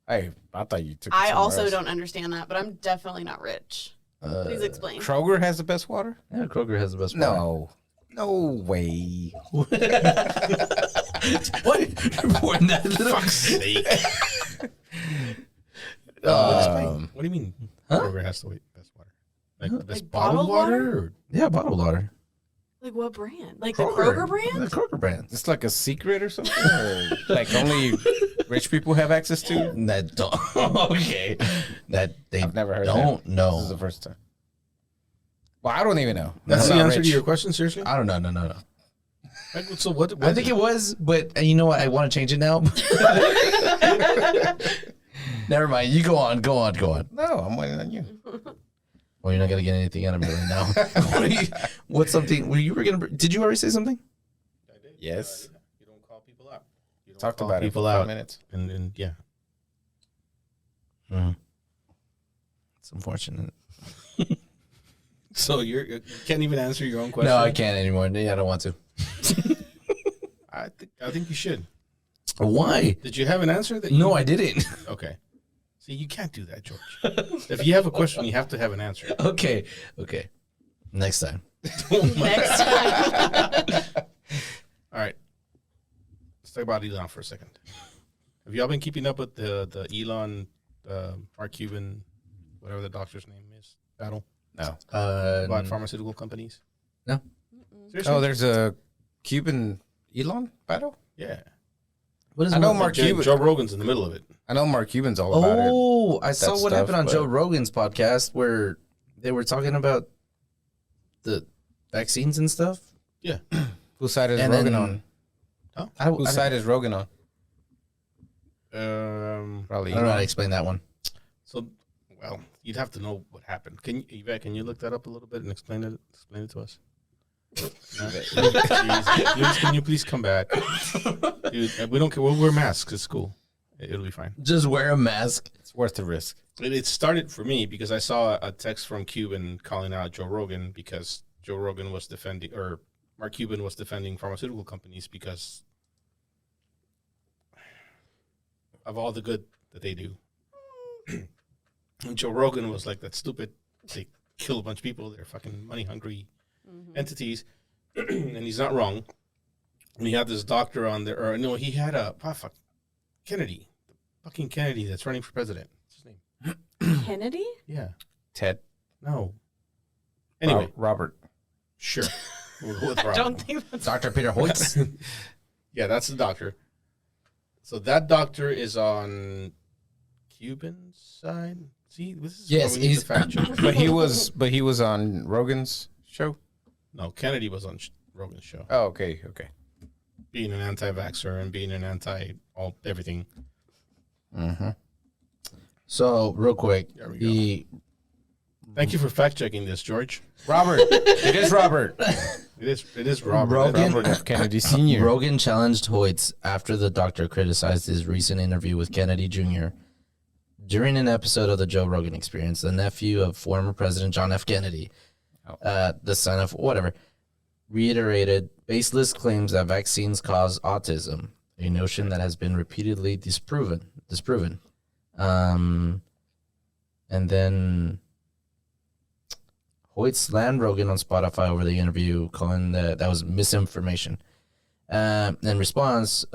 Hey, I thought you took. it I somewhere also else. don't understand that, but I'm definitely not rich. Please explain. Kroger has the best water? Yeah, Kroger has the best water. No, no way. What? Reporting that little Fuck's sake. What do you mean? Kroger has the best water. Like the best Like bottled bottled water? Or? Yeah, bottled water. Like what brand? Like the Kroger brand? The Kroger brand. It's like a secret or something? Or like only rich people have access to? That don't. Okay. That they I've never heard don't that. know. This is the first time. Well, I don't even know. That's I'm the not answer rich. to your question, seriously? I don't know. No. Like, so what? I think it was, but you know what? I want to change it now. Never mind. You go on. No, I'm waiting on you. Well, you're not gonna get anything out of me right now. What's something? Were you gonna? Did you already say something? Yes. You don't call people out. You don't Talked call about it people for 5 out. minutes. And yeah. It's unfortunate. So you can't even answer your own question? No, I can't anymore. I don't want to. I think you should. Why? Did you have an answer? That you, No, I didn't. Okay. See, you can't do that, George. If you have a question, you have to have an answer. Okay. Next time. Next time. All right. Let's talk about Elon for a second. Have y'all been keeping up with the Elon, Mark Cuban, whatever the doctor's name is, battle No. about pharmaceutical companies? No. Seriously? Oh, there's a Cuban Elon battle? Yeah. What is I know one- Mark Joe, Cuban. Joe Rogan's in the middle of it. I know Mark Cuban's all about it. Oh, I saw that what happened stuff, on but- Joe Rogan's podcast where they were talking about the vaccines and stuff. Yeah. Whose side is And Rogan then- on? I Whose side is Rogan on? Probably. I don't know how to explain that one. So, well, you'd have to know what happened. Can you, Yvette, can you look that up a little bit and explain it to us? Please, can you please come back? Dude, we don't care. We'll wear masks. It's cool. It'll be fine. Just wear a mask. It's worth the risk. It started for me because I saw a text from Cuban calling out Joe Rogan because Joe Rogan was defending, or Mark Cuban was defending pharmaceutical companies because of all the good that they do. And Joe Rogan was like, that's stupid. They kill a bunch of people. They're fucking money hungry entities. And he's not wrong. And he had this doctor on there, or no, he had Kennedy. Fucking Kennedy that's running for president. What's his name? Kennedy? Yeah. Ted. No. Anyway, Robert. sure. We'll go with I Robert. don't think that's Dr. Peter Hoyts. Yeah, that's the doctor. So that doctor is on Cuban's side. See, this is Yes, why we need he's- to fact check. But he was on Rogan's show. No, Kennedy was on Rogan's show, Oh, okay. being an anti-vaxxer and being an everything. So real quick, There we go. Thank you for fact checking this, George. Robert. It is Robert. It is Robert. Rogan- Robert F. Kennedy Sr. Rogan challenged Hoyts after the doctor criticized his recent interview with Kennedy Jr. During an episode of the Joe Rogan Experience, the nephew of former President John F. Kennedy, the son of whatever, reiterated baseless claims that vaccines cause autism, a notion that has been repeatedly disproven. And then Hoyt slammed Rogan on Spotify over the interview, calling that was misinformation. In response,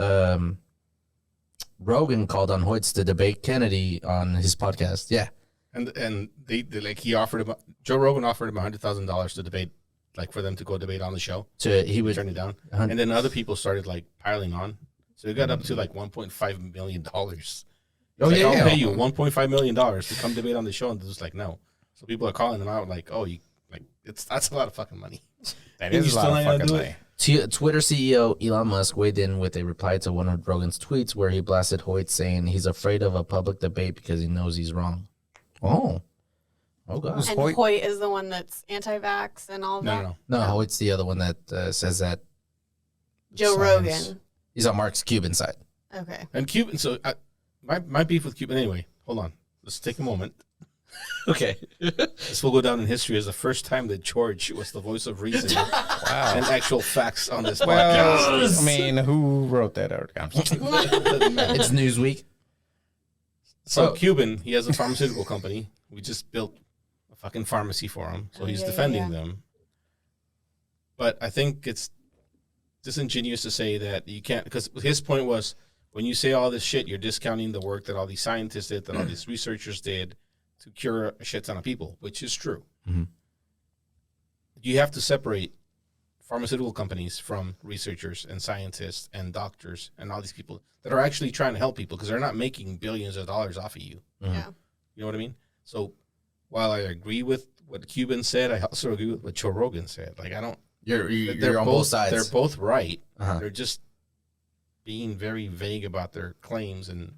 Rogan called on Hoyts to debate Kennedy on his podcast. Yeah. And they like Joe Rogan offered him $100,000 to debate, like for them to go debate on the show. So he He would turned it down, and then other people started like piling on. So it got up to like $1.5 million. Oh, Like, yeah. I'll pay you $1.5 million to come debate on the show, and they're just like, no. So people are calling them out like, oh, that's a lot of fucking money. That And you is a still lot not of gonna fucking do money. Twitter CEO Elon Musk weighed in with a reply to one of Rogan's tweets where he blasted Hoyt, saying he's afraid of a public debate because he knows he's wrong. Oh God. And Hoyt? Hoyt is the one that's anti-vax and all of that. No. No, Hoyt's the other one that says that Joe science- Rogan. he's on Mark's Cuban side. Okay. And Cuban. So my beef with Cuban. Anyway, hold on. Let's take a moment. Okay. This will go down in history as the first time that George was the voice of reason and actual facts on this podcast. Well, I mean, who wrote that article? It's Newsweek. So Cuban, he has a pharmaceutical company. We just built a fucking pharmacy for him, so he's yeah, defending yeah. them. But I think it's disingenuous to say that you can't, because his point was, when you say all this shit, you're discounting the work that all these scientists did, that all these researchers did to cure a shit ton of people, which is true. Mhm. You have to separate pharmaceutical companies from researchers and scientists and doctors and all these people that are actually trying to help people, because they're not making billions of dollars off of you. Yeah. You know what I mean? So while I agree with what Cuban said, I also agree with what Joe Rogan said. Like, I don't. You're on both sides. They're both right. Uh-huh. They're just being very vague about their claims, and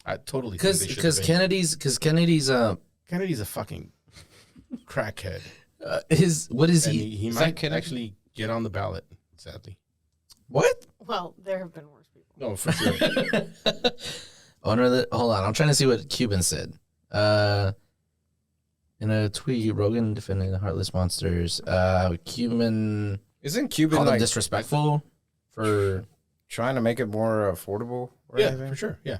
I totally think they should Because debate. Kennedy's Kennedy's a fucking crackhead, what is and he? he Is might that Kennedy? actually get on the ballot. Sadly, What? Well, there have been worse people. no, for sure. Hold on, I'm trying to see what Cuban said. In a tweet, Rogan defending the Heartless Monsters. Cuban Isn't Cuban called him like disrespectful for. trying to make it more affordable? Or Yeah, anything? for sure. Yeah,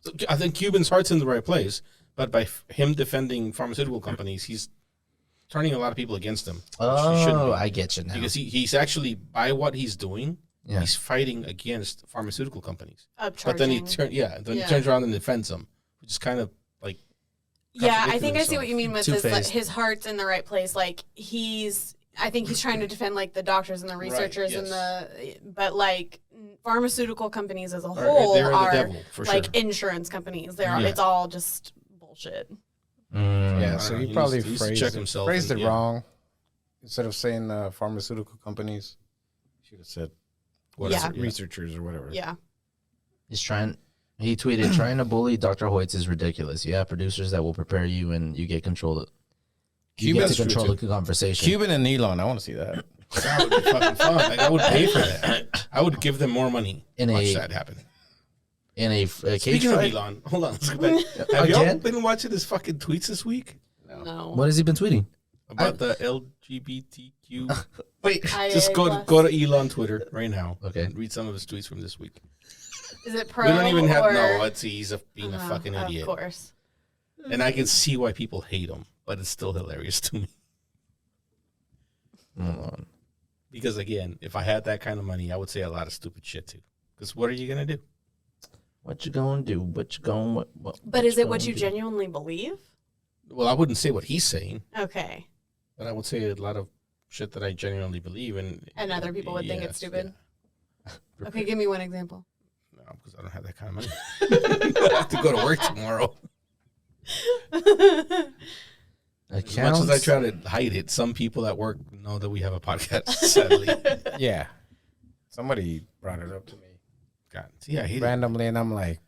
so I think Cuban's heart's in the right place, but by him defending pharmaceutical companies, he's turning a lot of people against him. which he shouldn't Oh, be. I get you now. Because he's actually, by what he's doing, Yeah. he's fighting against pharmaceutical companies. Upcharging. But then he turns around and defends them, which is kind of like Yeah, I contradicting think I see himself. what you mean with his, like, Two-faced. his heart's in the right place. Like I think he's trying to defend like the doctors and the researchers and but like pharmaceutical companies as a whole they're the are devil, for like sure. insurance companies. Yeah. It's all just bullshit. Yeah, I so don't know, he probably needs to check himself phrased and- it yeah. wrong. Instead of saying pharmaceutical companies, should have said Yeah. researchers or whatever. Yeah. He tweeted, trying to bully Dr. Hoyts is ridiculous. You have producers that will prepare you and you get control. You get Cuban's to control true, the conversation. Cuban and Elon, I want to see that. That would be fucking fun. Like, I would pay for that. I would give them more money In to watch a- that happen. In a cage Speaking of fight. Elon, hold on. Let's go back. Have y'all Again? been watching his fucking tweets this week No. What has he been tweeting? about the LGBTQ? Wait. Just go to Elon Twitter right now. Okay. And read some of his tweets from this week. Is it pro? We don't even have or? no. He's being a Uh-huh, fucking idiot, Of course. and I can see why people hate him, but it's still hilarious to me. Hold on. Because again, if I had that kind of money, I would say a lot of stupid shit too. Because what are you gonna do? What you gonna do? What you gonna what But is it what gonna you do? genuinely believe? Well, I wouldn't say what he's saying, Okay. but I would say a lot of shit that I genuinely believe in. And other people would think it's Yes, stupid? yeah. Okay, give me one example. No, because I don't have that kind of money. I have to go to work tomorrow. As much as I try to hide it, some people at work know that we have a podcast. Sadly, Yeah. Somebody brought it up to me God, see, I hate it. randomly, and I'm like,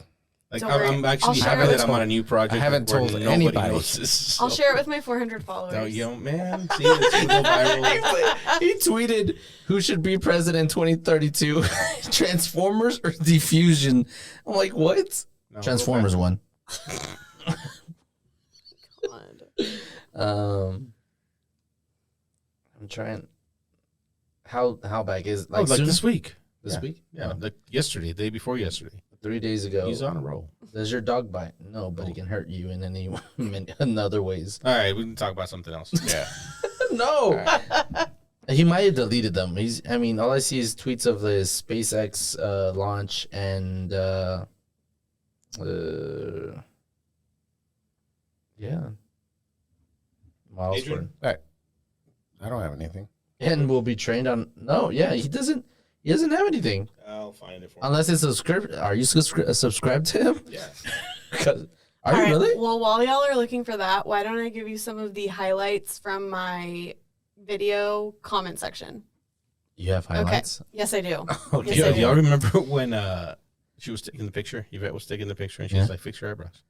Don't worry. I'm actually I'll share happy it. that I'm on a new project. I haven't where told nobody anybody. knows this. I'll share it with my 400 followers. No, yo, man, see, it's gonna go viral. He tweeted, "Who should be president 2032? Transformers or Diffusion?" I'm like, what? No, Transformers won. God. I'm trying. How back is Like soon? this week. This week? Yeah, like yesterday, day before yesterday. 3 days ago. He's on a roll. Does your dog bite? No, but he can hurt you in in other ways. All right, we can talk about something else. yeah. No. He might have deleted them. I mean, all I see is tweets of the SpaceX launch and yeah. Miles Adrian? for I don't have anything. and will be trained on. No, yeah, he doesn't have anything I'll find it for unless it's subscribed. Are you subscribed to him? Yeah. Are All you right, really? Well, while y'all are looking for that, why don't I give you some of the highlights from my video comment section? You have highlights. Okay. Yes, I do. Okay. Yes, I do. Y'all remember when she was taking the picture? Yvette was taking the picture, and she was like, "Fix your eyebrows."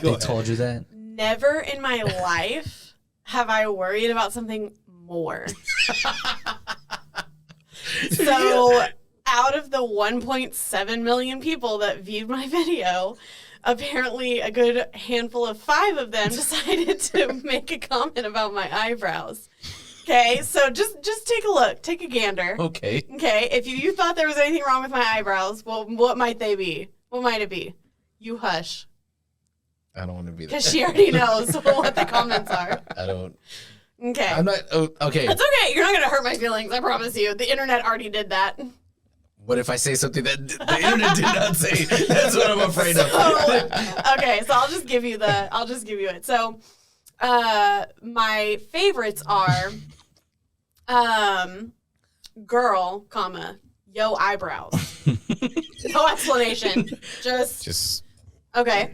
They told you that. Never in my life have I worried about something more. So, out of the 1.7 million people that viewed my video, apparently a good handful of 5 of them decided to make a comment about my eyebrows. Okay, so just take a look, take a gander. Okay. Okay, if you thought there was anything wrong with my eyebrows, well, what might they be? What might it be? You hush, I don't want to be there. because she already knows what the comments are. I don't. Okay. I'm not. Oh, okay. It's okay. You're not going to hurt my feelings. I promise you. The internet already did that. What if I say something that the internet did not say? That's what I'm afraid of. Okay, so I'll just give you it. So, my favorites are, girl, comma, yo eyebrows. No explanation. Just okay.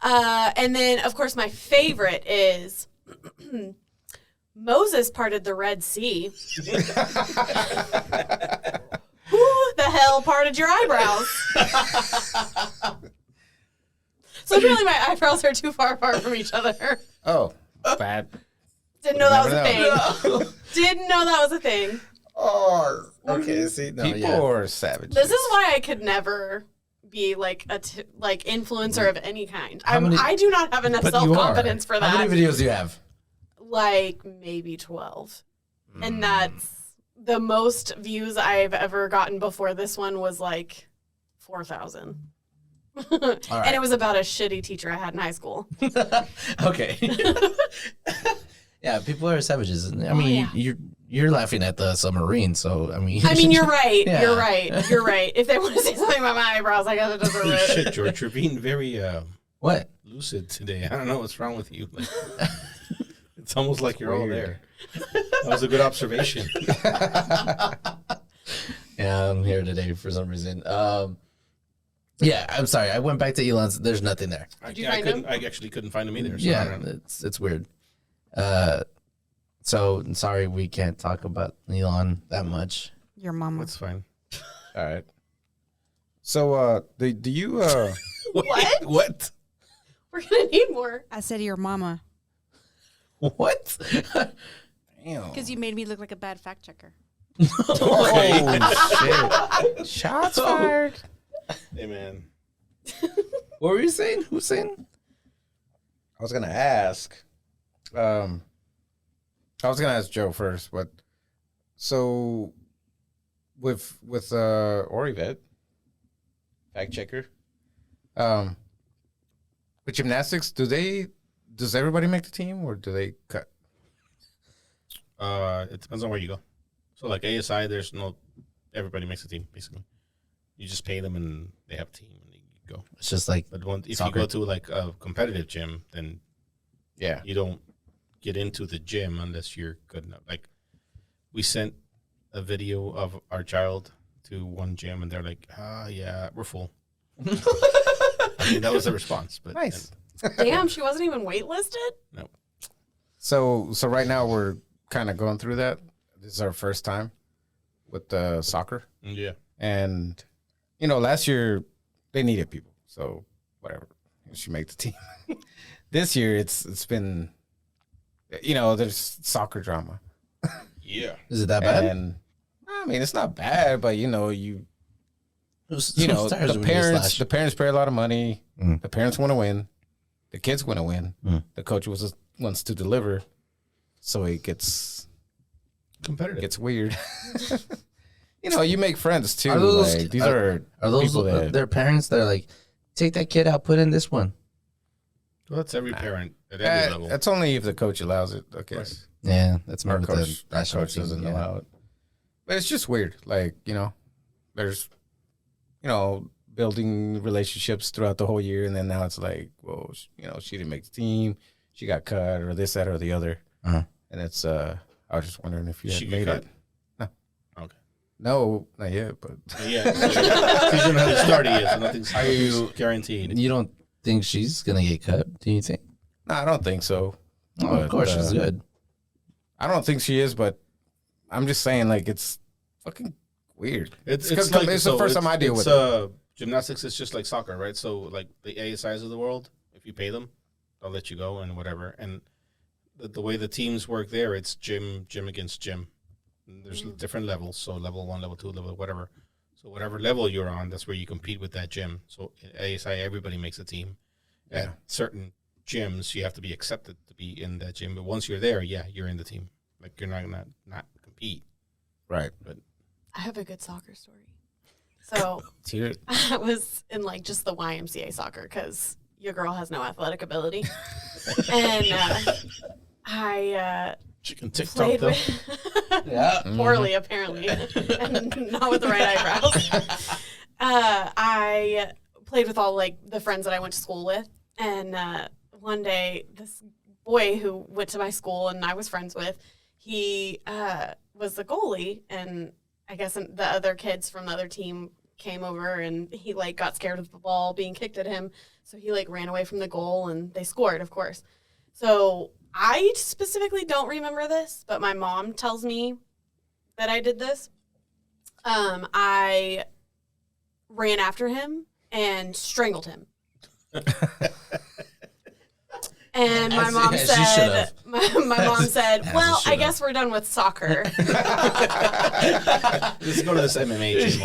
And then of course my favorite is Moses parted the Red Sea. Who the hell parted your eyebrows? So apparently my eyebrows are too far apart from each other. Oh, bad. Didn't know that was Never a thing. Didn't know that was a thing. Oh, okay. See, no, People yeah. are savages. This is why I could never be like like influencer of any kind. I do not have enough But you self-confidence are. for that. How many videos do you have? Like maybe 12. And that's the most views I've ever gotten before this one was like 4,000. And it was about a shitty teacher I had in high school. Okay. Yeah, people are savages. I mean, you're laughing at the submarine, so I mean. You're right. Yeah. You're right. If they want to say something about my eyebrows, I guess it doesn't Holy really. shit, George, you're being very What? lucid today. I don't know what's wrong with you. Like, it's almost like you're all there. That was a good observation. Yeah, I'm here today for some reason. Yeah, I'm sorry. I went back to Elon's. There's nothing there. Did you find him? I actually couldn't find him either. So I don't know. it's weird. So sorry we can't talk about Elon that much. Your mama. That's fine. All right. So, do you What? What? We're going to need more. I said your mama What? damn. because you made me look like a bad fact checker. Oh shit! Shots fired. Hey, man. What were you saying? Who's saying? I was gonna ask. I was gonna ask Joe first, but so with or Yvette, fact checker. With gymnastics, does everybody make the team or do they cut? It depends on where you go. So like ASI, there's no everybody makes a team basically. You just pay them and they have a team and you go. It's just like But if soccer. you go to like a competitive gym, then Yeah. you don't get into the gym unless you're good enough. Like we sent a video of our child to one gym and they're like, yeah, we're full. I mean, that was the response. But Nice. Damn, she wasn't even waitlisted? So right now we're kind of going through that. This is our first time with the soccer. Yeah. And, last year they needed people. So whatever. She made the team. This year it's been, there's soccer drama. Yeah. Is it that bad? And I mean, it's not bad, but the parents pay a lot of money. The parents want to win. The kids want to win. The coach wants to deliver. So it gets Competitive. Gets weird. You make friends too. Are those- these are those people that their parents that are like, take that kid out, put in this one? Well, that's every parent at every level. that's only if the coach allows it, I guess. Yeah, that's Our more coach, the our national coach team, doesn't yeah. allow it. But it's just weird. Like, there's, building relationships throughout the whole year. And then now it's like, well, she didn't make the team. She got cut or this, that, or the other. Uh-huh. And it's, I was just wondering if you She had get made cut? it. No. Okay. No, not yet, but. Yeah. She doesn't know how to start yet, so nothing's you- guaranteed. You don't think she's gonna get cut? Do you think? No, I don't think so. Oh, But, of course, she's good. I don't think she is, but I'm just saying, like, it's fucking weird. It's the first time I deal with it. Gymnastics is just like soccer, right? So like the ASIs of the world, if you pay them, they'll let you go and whatever. And the way the teams work there, it's gym against gym. And there's different levels, so level 1, level 2, level whatever. So whatever level you're on, that's where you compete with that gym. So in ASI, everybody makes a team. Yeah. At certain gyms, you have to be accepted to be in that gym. But once you're there, yeah, you're in the team. Like you're not gonna not compete. Right. I have a good soccer story. So Let's hear it. I was in like just the YMCA soccer because your girl has no athletic ability. And I She can TikTok played though. with Yeah. poorly apparently, and not with the right eyebrows. I played with all like the friends that I went to school with, and one day this boy who went to my school and I was friends with, he was the goalie, and I guess the other kids from the other team came over and he like got scared of the ball being kicked at him, so he like ran away from the goal and they scored, of course. So I specifically don't remember this, but my mom tells me that I did this. I ran after him and strangled him. And my mom as she said, should've. my mom said, As well, she I guess we're done with soccer. Let's go to this MMA gym.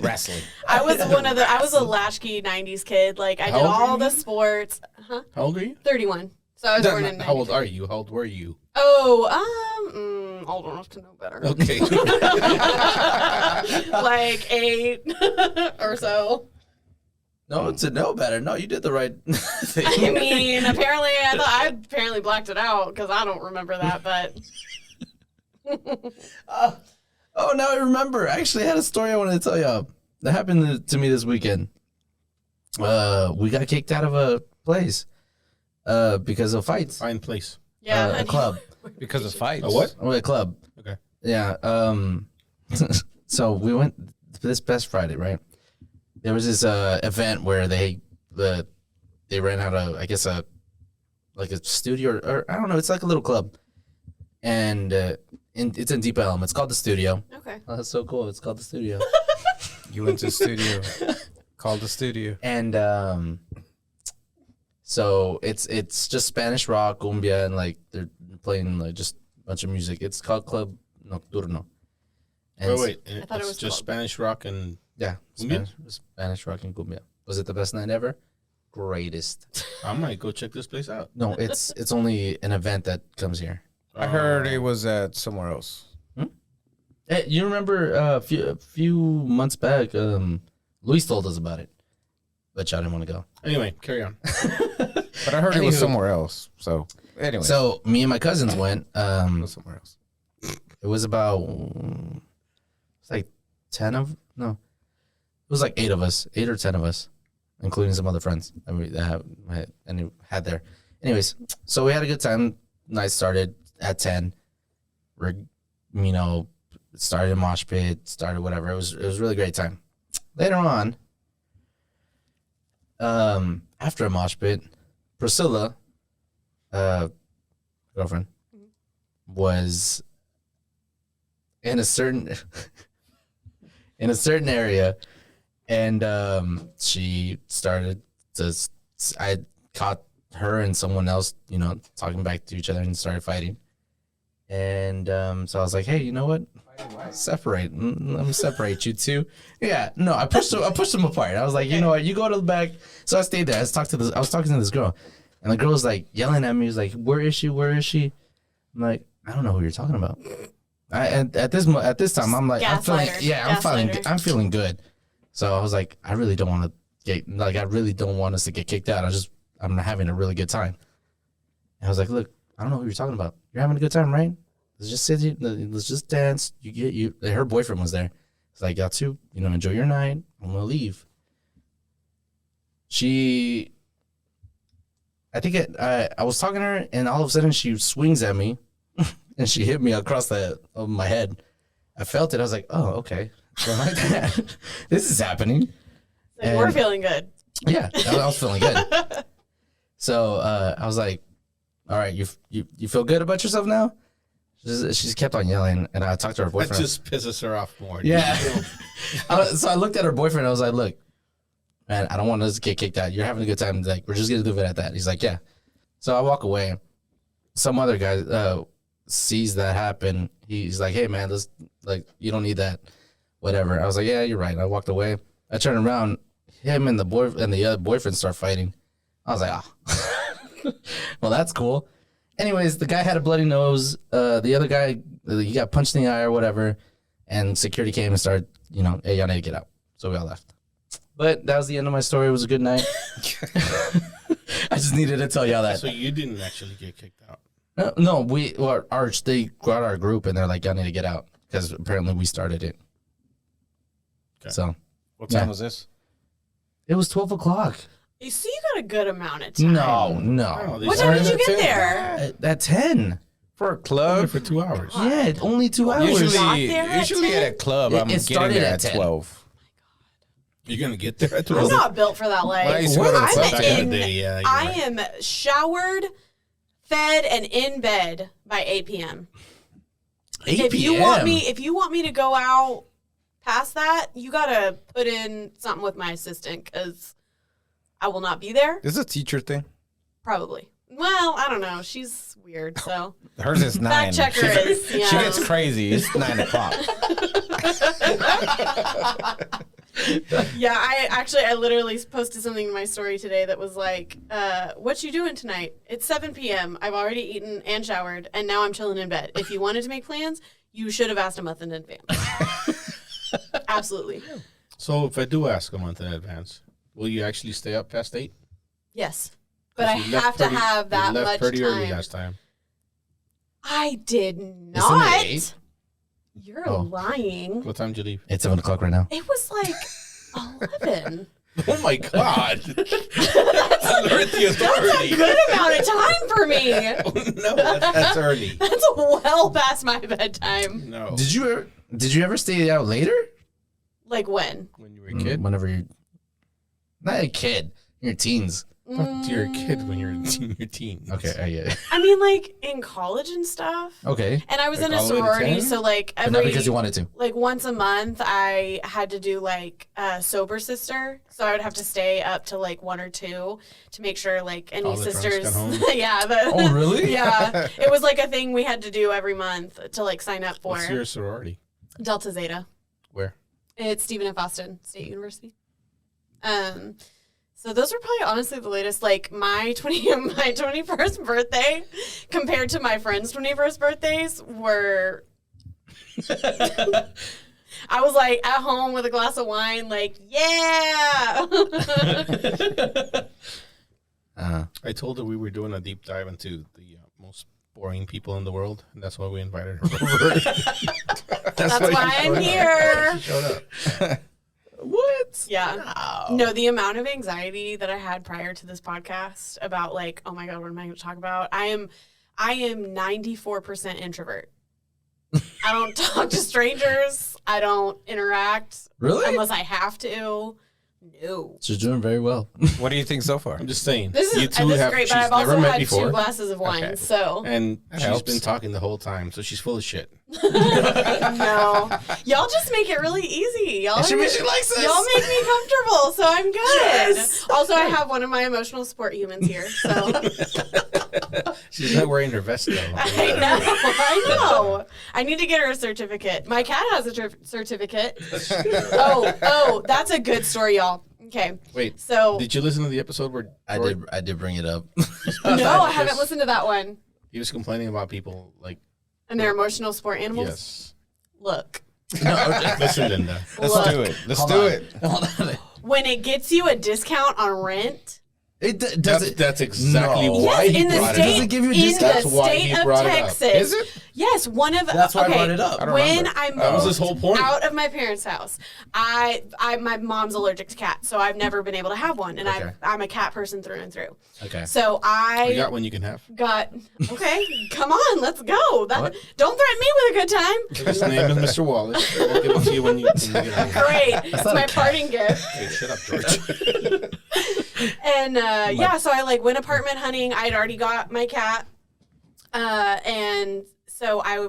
Wrestling. I was a latchkey 90s kid. Like I How did old were all you? the sports. How old are you? 31. So I was born in 93. How old are you? How old were you? Oh, old enough to know better. Okay. Like 8 or so. No, to know better. No, you did the right thing. I mean, apparently, I apparently blacked it out because I don't remember that. But Oh, now I remember. I actually had a story I wanted to tell you that happened to me this weekend. We got kicked out of a place because of fights. Fine place. yeah, A club. Because of fights. A what? A club. Okay. Yeah. So we went this past Friday, right? There was this event where they ran out of, I guess, a studio or I don't know. It's like a little club, and it's in Deep Elm. It's called the Studio. Okay. Oh, that's so cool. It's called the Studio. You went to the studio. Called the studio. And so it's just Spanish rock, cumbia, and like they're playing like just a bunch of music. It's called Club Nocturno. And Wait. I thought it It's was just called- Spanish rock and yeah, Cumbia? Spanish rock and cumbia. Was it the best night ever? Greatest. I might go check this place out. No, it's only an event that comes here. I heard it was at somewhere else. Hey, you remember a few months back, Luis told us about it, but y'all didn't want to go. Anyway, carry on. But I heard it was Anywho. somewhere else. So, anyway. So me and my cousins went. it was somewhere else. It was about it's like 10 of no, it was like 8 of us, 8 or 10 of us, including some other friends that we had there. Anyways, so we had a good time. Night started at 10. We're started a mosh pit, started whatever. It was a really great time. Later on, after a mosh pit, Priscilla, girlfriend, was in a certain area, and she started to. I caught her and someone else, talking back to each other and started fighting. And so I was like, hey, you know what? Separate. Let me separate you two. Yeah, no, I pushed them apart. I was like, you know what? You go to the back. So I stayed there. I was talking to this girl, and the girl was like yelling at me. Was like, where is she? Where is she? I'm like, I don't know who you're talking about. And at this time, I'm like, I'm feeling good. So I was like, I really don't want us to get kicked out. I'm having a really good time. And I was like, look, I don't know who you're talking about. You're having a good time, right? Let's just sit here. Let's just dance. Her boyfriend was there. It's like, y'all two, enjoy your night. I'm gonna leave. I was talking to her, and all of a sudden she swings at me, and she hit me across of my head. I felt it. I was like, oh, okay. So like that. This is happening. Like, we're feeling good. Yeah, I was feeling good. So I was like, all right, you feel good about yourself now? She just kept on yelling, and I talked to her boyfriend. That just pisses her off more. Yeah. So I looked at her boyfriend. I was like, look, man, I don't want us to get kicked out. You're having a good time. Like, we're just going to leave it at that. He's like, yeah. So I walk away. Some other guy sees that happen. He's like, hey, man, you don't need that. Whatever. I was like, yeah, you're right. I walked away. I turned around. Him and the other boyfriend start fighting. I was like, well, that's cool. Anyways, the guy had a bloody nose. The other guy, he got punched in the eye or whatever. And security came and started, hey, y'all need to get out. So we all left. But that was the end of my story. It was a good night. I just needed to tell y'all that. So you didn't actually get kicked out? No, they got our group and they're like, y'all need to get out. Because apparently we started it. Okay. So. What time was this? It was 12 o'clock. You see, you got a good amount of time. No. What time did you get there? At 10. For a club? Only for 2 hours. Yeah, only 2 hours. Usually at a club, I'm getting there at 12. You're going to get there at 12? I'm not built for that life. I am showered, fed, and in bed by 8 p.m. 8 If p.m.? If you want me to go out past that, you got to put in something with my assistant because I will not be there. Is this a teacher thing? Probably. Well, I don't know. She's weird, so. Hers is 9. Fact checker is, She gets crazy. It's 9 o'clock. Yeah, I literally posted something in my story today that was like, what you doing tonight? It's 7 p.m. I've already eaten and showered, and now I'm chilling in bed. If you wanted to make plans, you should have asked a month in advance. Absolutely. So if I do ask a month in advance, will you actually stay up past 8? Yes. But I have to have that much time. Pretty early last time. I did not. Isn't it 8? You're lying. What time did you leave? It's 7 o'clock right now. It was like 11. Oh my God. That's a good amount of time for me. No, that's early. That's well past my bedtime. No. Did you ever stay out later? Like when? When you were a kid? Whenever you're not a kid, you're teens. You're a kid when you're in your teens. Okay, yeah. I mean, like in college and stuff. Okay. And I was Like in a all the way to sorority, 10? so like But not because you wanted to. like once a month, I had to do like a sober sister. So I would have to stay up to like 1 or 2 to make sure like any All the drunks sisters. got home? Yeah. Oh, really? Yeah. It was like a thing we had to do every month to like sign up for. What's your sorority? Delta Zeta. Where? It's Stephen F. Austin State University. So those were probably honestly the latest. Like my 21st birthday compared to my friends' 21st birthdays were. I was like at home with a glass of wine, like yeah. I told her we were doing a deep dive into the most boring people in the world, and that's why we invited her over. That's why I'm here. She showed up. What? Yeah. No, the amount of anxiety that I had prior to this podcast about like, oh my God, what am I going to talk about? I am 94% introvert. I don't talk to strangers. I don't interact. Really? Unless I have to. No. She's doing very well. What do you think so far? I'm just saying. This you is two have great, she's but I've never also met had before, 2 glasses of wine, Okay. so and That she's helps. been talking the whole time, so she's full of shit. no. Y'all just make it really easy. Y'all She likes this. Y'all make me comfortable, so I'm good. Also, I have one of my emotional support humans here, so She's not wearing her vest though. I know. I need to get her a certificate. My cat has a certificate. Oh, that's a good story, y'all. Okay. Wait. So Did you listen to the episode where I did bring it up. no, I haven't listened to that one. he was complaining about people like And their emotional support animals. yes. Look. Listen, Linda. Let's Look. do it. Let's do it. Hold on. When it gets you a discount on rent. That's exactly No. why Yes, he in the brought state, it up. Does it give you a in discount? the That's why state he of brought it up. Texas. Is it? Yes, one of That's why I okay, brought it up. I don't when remember. I That was moved his whole point. out of my parents' house, my mom's allergic to cats, so I've never been able to have one, and Okay. I'm a cat person through and through. Okay. So We got I one you can have. got okay. Come on, let's go. What? Don't threaten me with a good time. His name is Mr. Wallace. We'll give it to you when you get home. Great, it's not my a cat. parting gift. Hey, shut up, George. And yeah, so I like went apartment hunting. I'd already got my cat, and so I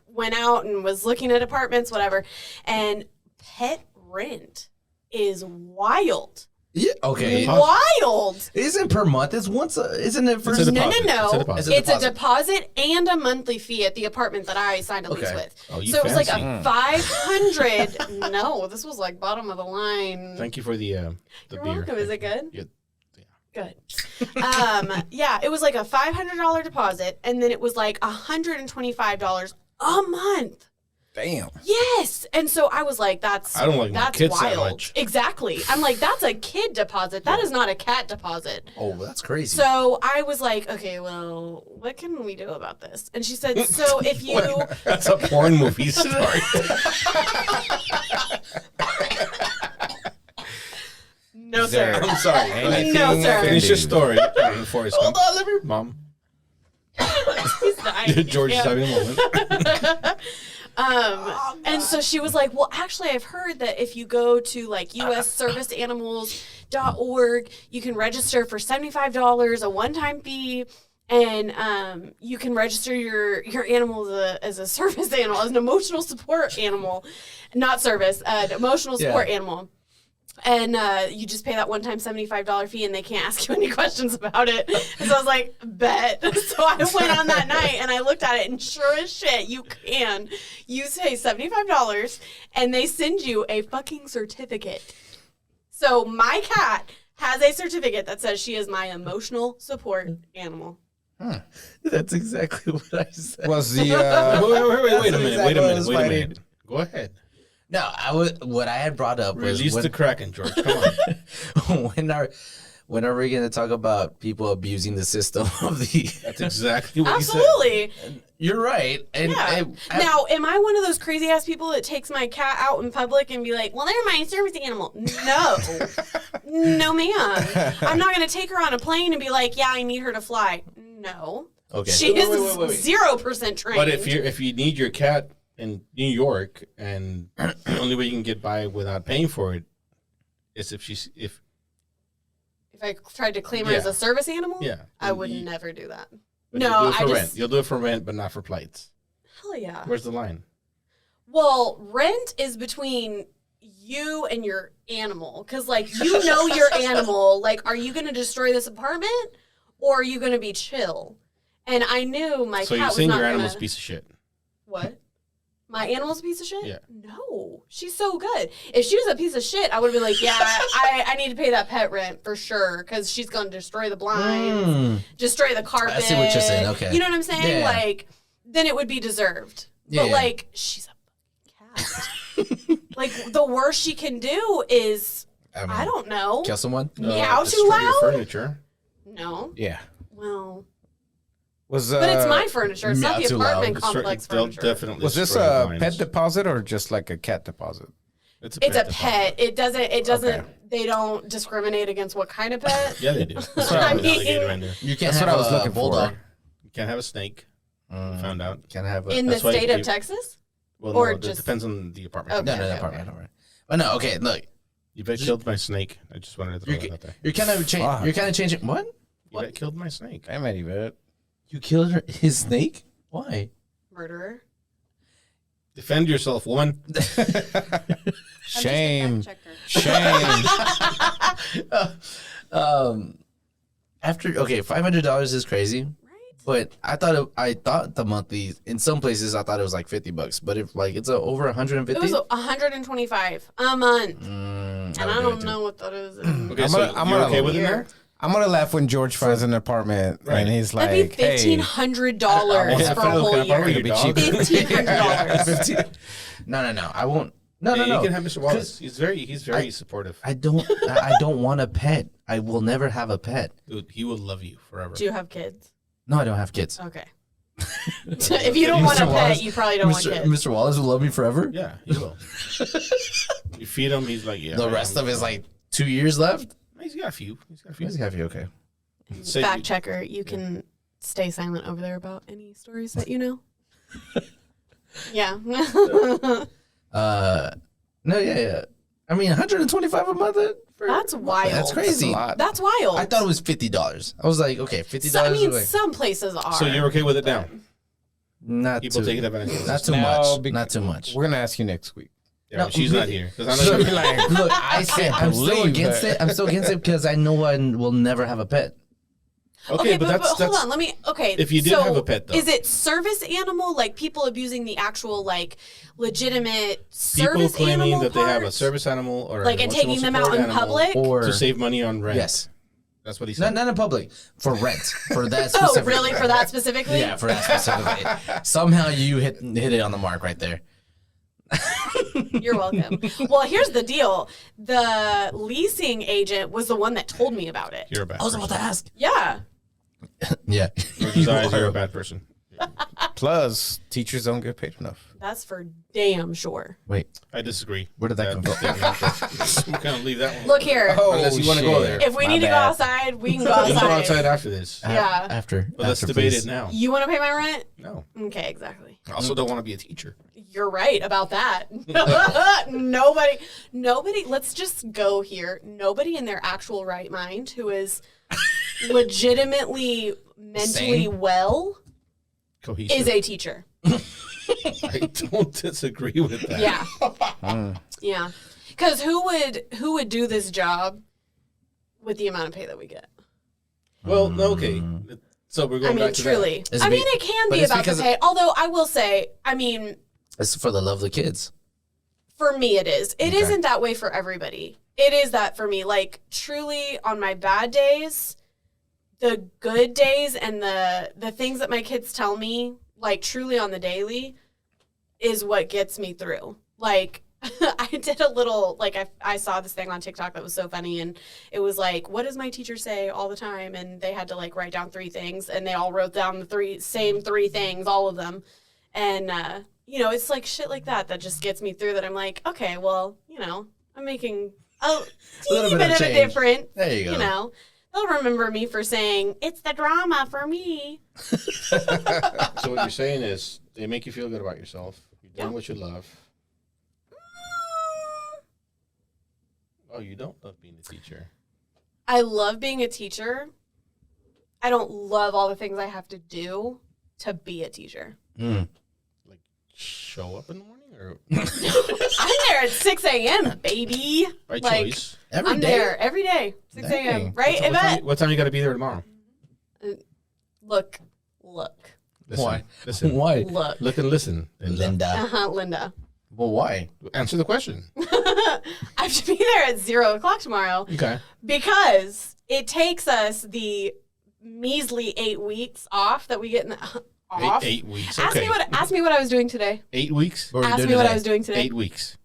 went out and was looking at apartments, whatever. And pet rent is wild, Yeah. Okay. wild. Isn't per month? It's once. Isn't it for? It's a No, deposit. no, It's a no. deposit. It's a deposit and a monthly fee at the apartment that I signed a lease Okay. with. Oh, you So it was like fancy. a 500. No, this was like bottom of the line. Thank you for the You're beer. welcome. Is it good? Yeah. Good. Yeah, it was like a $500 deposit, and then it was like $125 a month. Damn. Yes, and so I was like, "That's I don't like my that's kids that wild." much. Exactly. I'm like, "That's a kid deposit. That is not a cat deposit." Oh, that's crazy. So I was like, "Okay, well, what can we do about this?" And she said, "So if you." That's a porn movie story. No, sir. I'm sorry. Anything No, sir. Finish your story. Forrest Hold Gump. on, let me. Mom. He's dying. George is Yeah. having a moment. And so she was like, well, actually, I've heard that if you go to like usserviceanimals.org, you can register for $75, a one-time fee, and you can register your animal as a service animal, as an emotional support animal, not service, emotional support animal. And you just pay that one-time $75 fee, and they can't ask you any questions about it. And so I was like, bet. So I went on that night, and I looked at it, and sure as shit, you can. You pay $75, and they send you a fucking certificate. So my cat has a certificate that says she is my emotional support animal. That's exactly what I said. Was the Wait a exactly what I was minute. fighting. Go ahead. No, what I had brought up was Release the Kraken, George. Come on. when are we going to talk about people abusing the system of the? That's exactly what Absolutely. You're right. And Yeah. Now, am I one of those crazy ass people that takes my cat out in public and be like, well, they're my service animal? No. No, ma'am. I'm not going to take her on a plane and be like, yeah, I need her to fly. No. Okay. She is wait. 0% trained. But if you need your cat in New York, and the only way you can get by without paying for it is if if I tried to claim her as Yeah. a service animal, Yeah. I would You- never do that. but No, you'll do it for I rent. just- You'll do it for rent, but not for flights. Hell yeah. Where's the line? Well, rent is between you and your animal. Because, like, you know your animal. Like, are you going to destroy this apartment or are you going to be chill? And I knew my So cat you're was saying not your gonna... animal's a piece of shit? What? My animal's a piece of shit? Yeah. No. She's so good. If she was a piece of shit, I would be like, yeah, I need to pay that pet rent for sure because she's going to destroy the blinds, destroy the carpet. I see what you're saying. Okay. You know what I'm saying? Yeah. Like, then it would be deserved. Yeah. But, like, she's a fucking cat. Like, the worst she can do is, I don't know, Kill someone? meow too Destroy your loud? furniture. No. yeah? Well, Was but it's my furniture. It's not meow the too loud. apartment Destroy- complex they'll furniture. definitely Was this destroy the a blinds. pet deposit or just like a cat deposit? It's It's a deposit. pet. It doesn't, Okay. they don't discriminate against what kind of pet. Yeah, they do. There's I an mean- alligator in there. You can't That's have what I was a looking for. bulldog. You can't have a snake. Found out. Can't have a. In the That's why state of you- Texas? Well, Or no, it just- depends on the apartment. Okay. no, apartment. All right. But no, okay. Look, Yvette killed my snake. I just wanted to throw that out there. You're kind of changing. What? Yvette killed my snake. I met Yvette. You killed his snake? Why? Murderer. Defend yourself, woman. Shame. I'm just a fact checker. Shame. $500 is crazy. Right. But I thought the monthly in some places I thought it was like $50. But if like it's over 150, It was 125 a month, and and I don't know what that is. Okay, I'm so gonna- you're okay I'm with it gonna- now? I'm gonna laugh when George finds an apartment and he's like, That'd be "Hey, $1,500 Yeah, for a whole can I borrow year. your be dog? cheaper. $1,500. No, I won't. No. You can have Mr. Wallace. He's very supportive. I don't want a pet. I will never have a pet. Dude, he will love you forever. Do you have kids? No, I don't have kids. Okay. If you don't want a Mr. Wallace- pet, you probably don't want kids. Mr. Wallace will love me forever. Yeah, he will. You feed him, he's like, yeah. The rest of his like 2 years left. He's got a few. He's happy. Okay. Say- Fact checker, you can stay silent over there about any stories that you know. Yeah. No, yeah. I mean, 125 a month. That's wild. That's crazy. That's wild. I thought it was $50. I was like, okay, $50. So, I mean, like, some places are. So you're okay with it now? not People too, taking advantage of not this. too No, much. bec- Not too much. We're gonna ask you next week." Yeah, No, but she's not really? here. 'Cause I know Look, she- like, Look, I'm still believe against that. it. I'm still against it because I know I will never have a pet. Okay, but that's hold on. Let me. Okay. If you did so have a pet, though. is it service animal? Like people abusing the actual, like, legitimate people service claiming animal that they have a parts? service animal or Like, an and emotional taking them out support in animal public? Or to save money on rent. yes, That's what he said. not in public for rent for that. Oh, Specific. really? For that specifically? Yeah, for that specifically. Somehow you hit it on the mark right there. You're welcome. Well, here's the deal. The leasing agent was the one that told me about it. You're a bad I was person. about to ask. Yeah. Yeah, George's eyes, you're a bad person. Plus, teachers don't get paid enough. That's for damn sure. Wait, I disagree. where did that come from? We're gonna leave that one. Look here. Unless you want to go shit. there. If we My need to go bad. outside, we can go You can go outside. outside after this. Yeah. After. But let's after, debate please. it now. You want to pay my rent? No. Okay, exactly. I also don't want to be a teacher. You're right about that. Nobody, let's just go here. Nobody in their actual right mind who is legitimately mentally Sane? well Cohesive. is a teacher. I don't disagree with that. Yeah. Yeah. Because who would do this job with the amount of pay that we get? Well, no, okay. So we're I going mean, back to truly. Is I it mean, be- it can but be it's about the because- pay. Although I will say, I mean, It's for the love of the kids. for me, it is. It Okay. not that way for everybody. It is that for me. Like, truly, on my bad days, the good days and the things that my kids tell me, like, truly on the daily, is what gets me through. Like, I did a little, like, I saw this thing on TikTok that was so funny, and it was like, what does my teacher say all the time? And they had to, like, write down 3 things, and they all wrote down the same three things, all of them. And, you know, it's like shit like that just gets me through, that I'm like, okay, well, you know, I'm making a little teeny bit bit of of a change. difference. There you go. You know, they'll remember me for saying, it's the drama for me. So what you're saying is they make you feel good about yourself. You're doing Yeah. what you love. Oh, you don't love being a teacher. I love being a teacher. I don't love all the things I have to do to be a teacher. Mm. Like, show up in the morning or I'm there at 6 a.m., baby. by Like, choice? Every I'm day. there every day, 6 Dang. a.m. Right, What Yvette? what time you got to be there tomorrow? Look. Listen, Why? Listen. Why? Look. Look and listen. And, Linda. Linda. Well, why? answer the question. I have to be there at 0 o'clock tomorrow Okay. because it takes us the measly 8 weeks off that we get in the, off. 8 weeks. Ask Okay. me what I was doing today. 8 weeks. What were you Ask doing me what today? I was doing today. 8 weeks.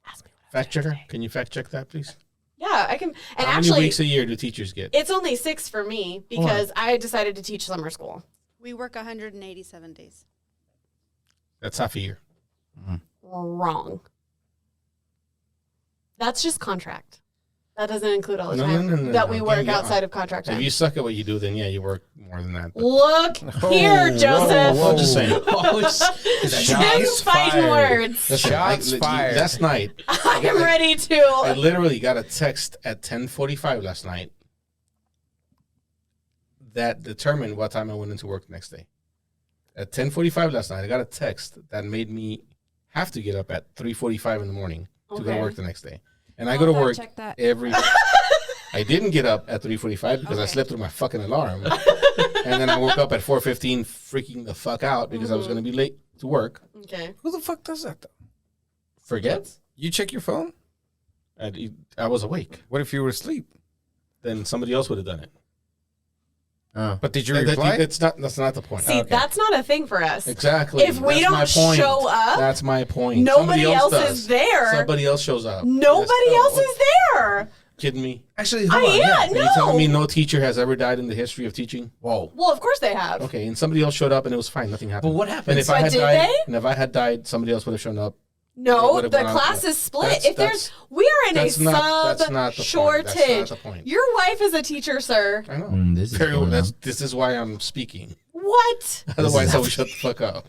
Ask me what Fact checker. Can you fact check that, please? Yeah, I can. And How actually, many weeks a year do teachers get? it's only 6 for me because I decided to teach summer school. We work 187 days. That's half a year. Wrong. That's just contract. That doesn't include all the No, time no, no, no, that no. we work Yeah, outside of contract So if time. you suck at what you do, then yeah, you work more more than that. But Look here, Joseph. I'm just saying. Him fighting words. Listen, Shots fired. Last night, I am ready I to. literally got a text at 10:45 last night that determined what time I went into work the next day. At 10:45 last night, I got a text that made me have to get up at 3:45 in the morning to go to Okay. work the next day. And I go to work Check that. every. I didn't get up at 3:45 because I slept through my fucking alarm, and then I woke up at 4:15, freaking the fuck out because I was going to be late to work. Okay. Who the fuck does that though? Forget? You check your phone? And I was awake. What if you were asleep? Then somebody else would have done it. Oh. But did you That's reply? not the point. See, that's not a thing for us. Exactly. If we That's my don't point. show up, that's my point. Nobody Somebody else does. is there. Somebody else shows up. Nobody Yes. else is there. Kidding me? Actually, I hold on. am. Are you No. telling me no teacher has ever died in the history of teaching? Whoa. Well, of course they have. Okay, and somebody else showed up and it was fine. Nothing happened. But what And happens? if I But had did died, they? and if I had died, somebody else would have shown up. No, It would've the went on. class is split. That's- If there's, we are in a that's not the point. shortage. That's not the point. Your wife is a teacher, sir. I know. This is Very well. going on. This is why I'm speaking. What? Otherwise, I would shut the fuck up.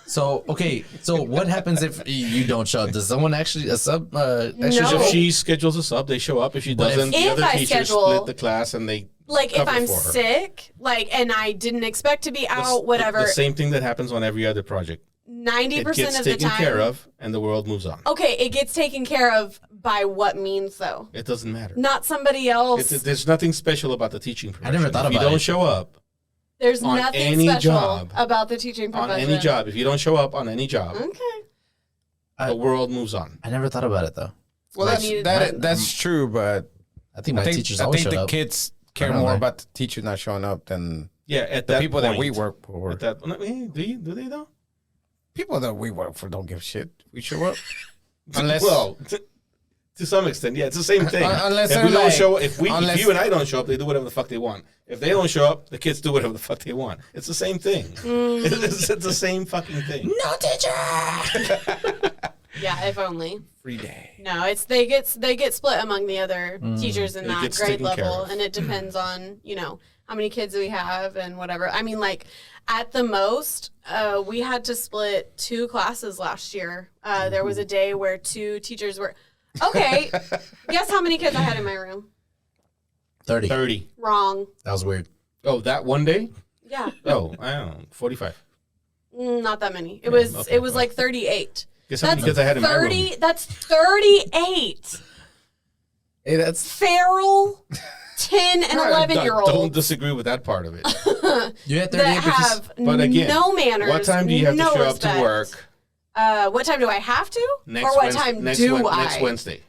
So, okay. So, what happens if you don't show up? Does someone actually, a sub, actually No. show If up? she schedules us up, they show up. If she But doesn't, if the other I teachers schedule- split the class and they Like if cover I'm for her. sick, like, and I didn't expect to be out, whatever. The same thing that happens on every other project. 90% It gets of the taken time. care of, and the world moves on. Okay, it gets taken care of by what means though? It doesn't matter. Not somebody else. There's nothing special about the teaching profession. never thought if about you don't it. show up There's on nothing any special job, about the teaching on profession. any job, if you don't show up on any job, Okay. the world moves on. I never thought about it, though. Well, Like, that's true, but I think my teachers always showed the up. kids care Around more there. about the teacher not showing up than Yeah, at the that people point, that we work for. At that, do they though? People that we work for don't give a shit. We show up. Unless Well, to some extent, yeah, it's the same thing. Unless if they're we don't like- show, if unless- you and I don't show up, they do whatever the fuck they want. If they don't show up, the kids do whatever the fuck they want. It's the same thing. It's the same fucking thing. No teacher! Yeah, if only. free day. No, it's they get split among the other teachers in It that gets grade taken care level, of. and it depends on how many kids we have and whatever. I mean, like at the most, we had to split 2 classes last year. There was a day where 2 teachers were. Okay, guess how many kids I had in my room? 30. 30. Wrong. That was weird. Oh, that one day? Yeah, Oh, I don't know, 45. not that many. It was okay, it was like 38. Guess how many kids I had in my room? 30. That's 38. Hey, that's Feral 10 and 11-year-olds. Don't disagree with that part of it. you had 38 that because have But again, no manners. what time do you have no to show respect. up to work? What time do I have to? Next or what Wednesday, time next do Wed- I? Next Wednesday.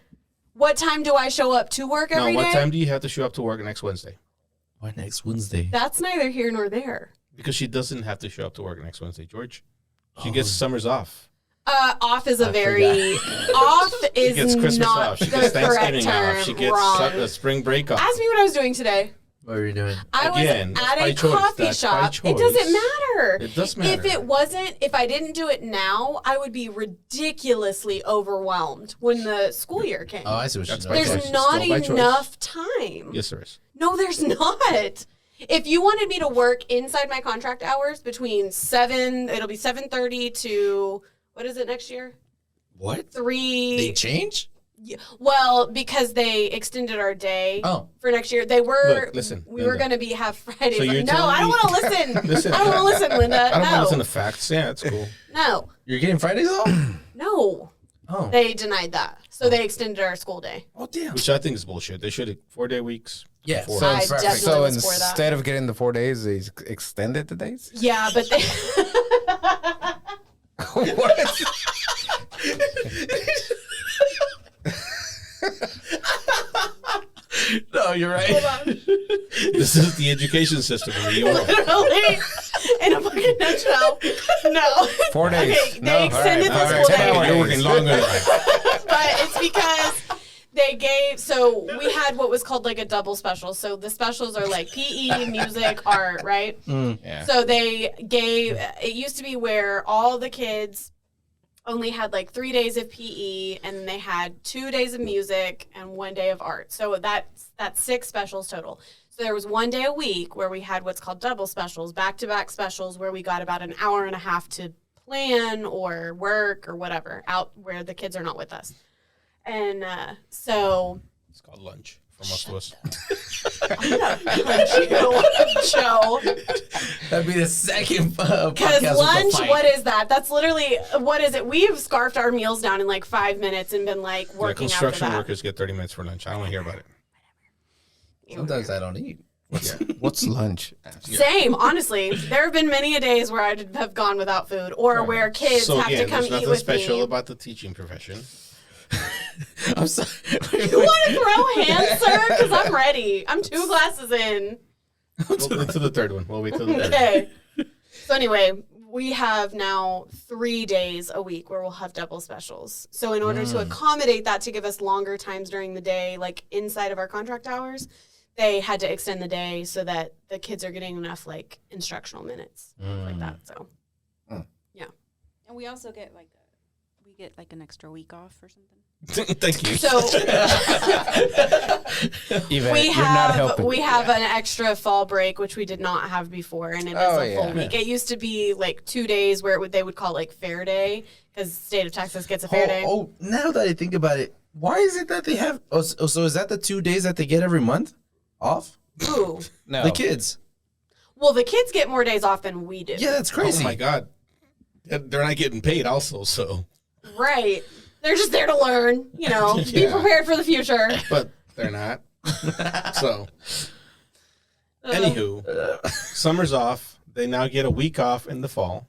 What time do I show up to work every No, day? what time do you have to show up to work next Wednesday? why next Wednesday? That's neither here nor there. Because she doesn't have to show up to work next Wednesday, George. She gets summers off. Off is a very off She is gets Christmas not off. She the gets correct Thanksgiving term. off. She gets Wrong. spring break off. Ask me what I was doing today. What were you doing? I Again, was that's at by a choice. coffee That's by shop. choice. It doesn't matter. It does matter. If I didn't do it now, I would be ridiculously overwhelmed when the school year came. Oh, I see what you're That's doing. by There's choice. not Still by choice. enough time. Yes, there is. No, there's not. If you wanted me to work inside my contract hours between 7:30 to, what is it next year? What? 3. They change? Well, because they extended our day Oh. for next year. They were, Look, listen, we were Linda. going to have Fridays. So you're no, telling I don't me- want to listen. Listen. I don't want to listen, Linda. I don't want to No. listen to facts. Yeah, it's cool. No. You're getting Fridays off? No. Oh. They denied that. So they extended our school day. Oh, damn. Which I think is bullshit. They should have 4-day weeks. Yeah. Four. So, I definitely so was for that. instead of getting the 4 days, they extended the days. Yeah, but they... What? No, you're right. This is the education system in New York. Literally, in a fucking nutshell. No. 4 days. Okay, No? they extended All the right, school 10 day. hours. You're working longer. But it's because they gave, so we had what was called like a double special. So the specials are like PE, music, art, right? Yeah. So they gave, it used to be where all the kids only had like 3 days of PE and they had 2 days of music and 1 day of art. So that's 6 specials total. So there was one day a week where we had what's called double specials, back-to-back specials, where we got about an hour and a half to plan or work or whatever out where the kids are not with us. And so It's called lunch for most of us. I'm gonna punch you, Joe. That'd be the second Because lunch, what is that? That's literally, what is it? We've scarfed our meals down in like 5 minutes and been like Yeah, working construction after that. workers get 30 minutes for lunch. I don't want to hear about it. Sometimes I don't eat. What's lunch? Same, honestly. There have been many a days where I have gone without food, or where kids So have again, to come there's eat nothing with special me. about the teaching profession. I'm sorry. You want to throw hands, sir? Because I'm ready. I'm 2 glasses in. We'll wait till the third one. We'll wait till the third one. Okay. So anyway, we have now 3 days a week where we'll have double specials. So in order to accommodate that, to give us longer times during the day, like inside of our contract hours, they had to extend the day so that the kids are getting enough like instructional minutes like that. So yeah. And we also get like an extra week off or something. Thank you. So Yvette, we you're not helping. have an extra fall break, which we did not have before, and it is a full week. It used to be like 2 days where they would call it like fair day, because the state of Texas gets a fair day. Oh, now that I think about it, why is it that they have? Oh, so is that the 2 days that they get every month off? Ooh. No. The kids. Well, the kids get more days off than we do. Yeah, that's crazy. Oh my God. They're not getting paid also, so. Right. They're just there to learn, be prepared for the future. But they're not. So. Anywho, summer's off. They now get a week off in the fall.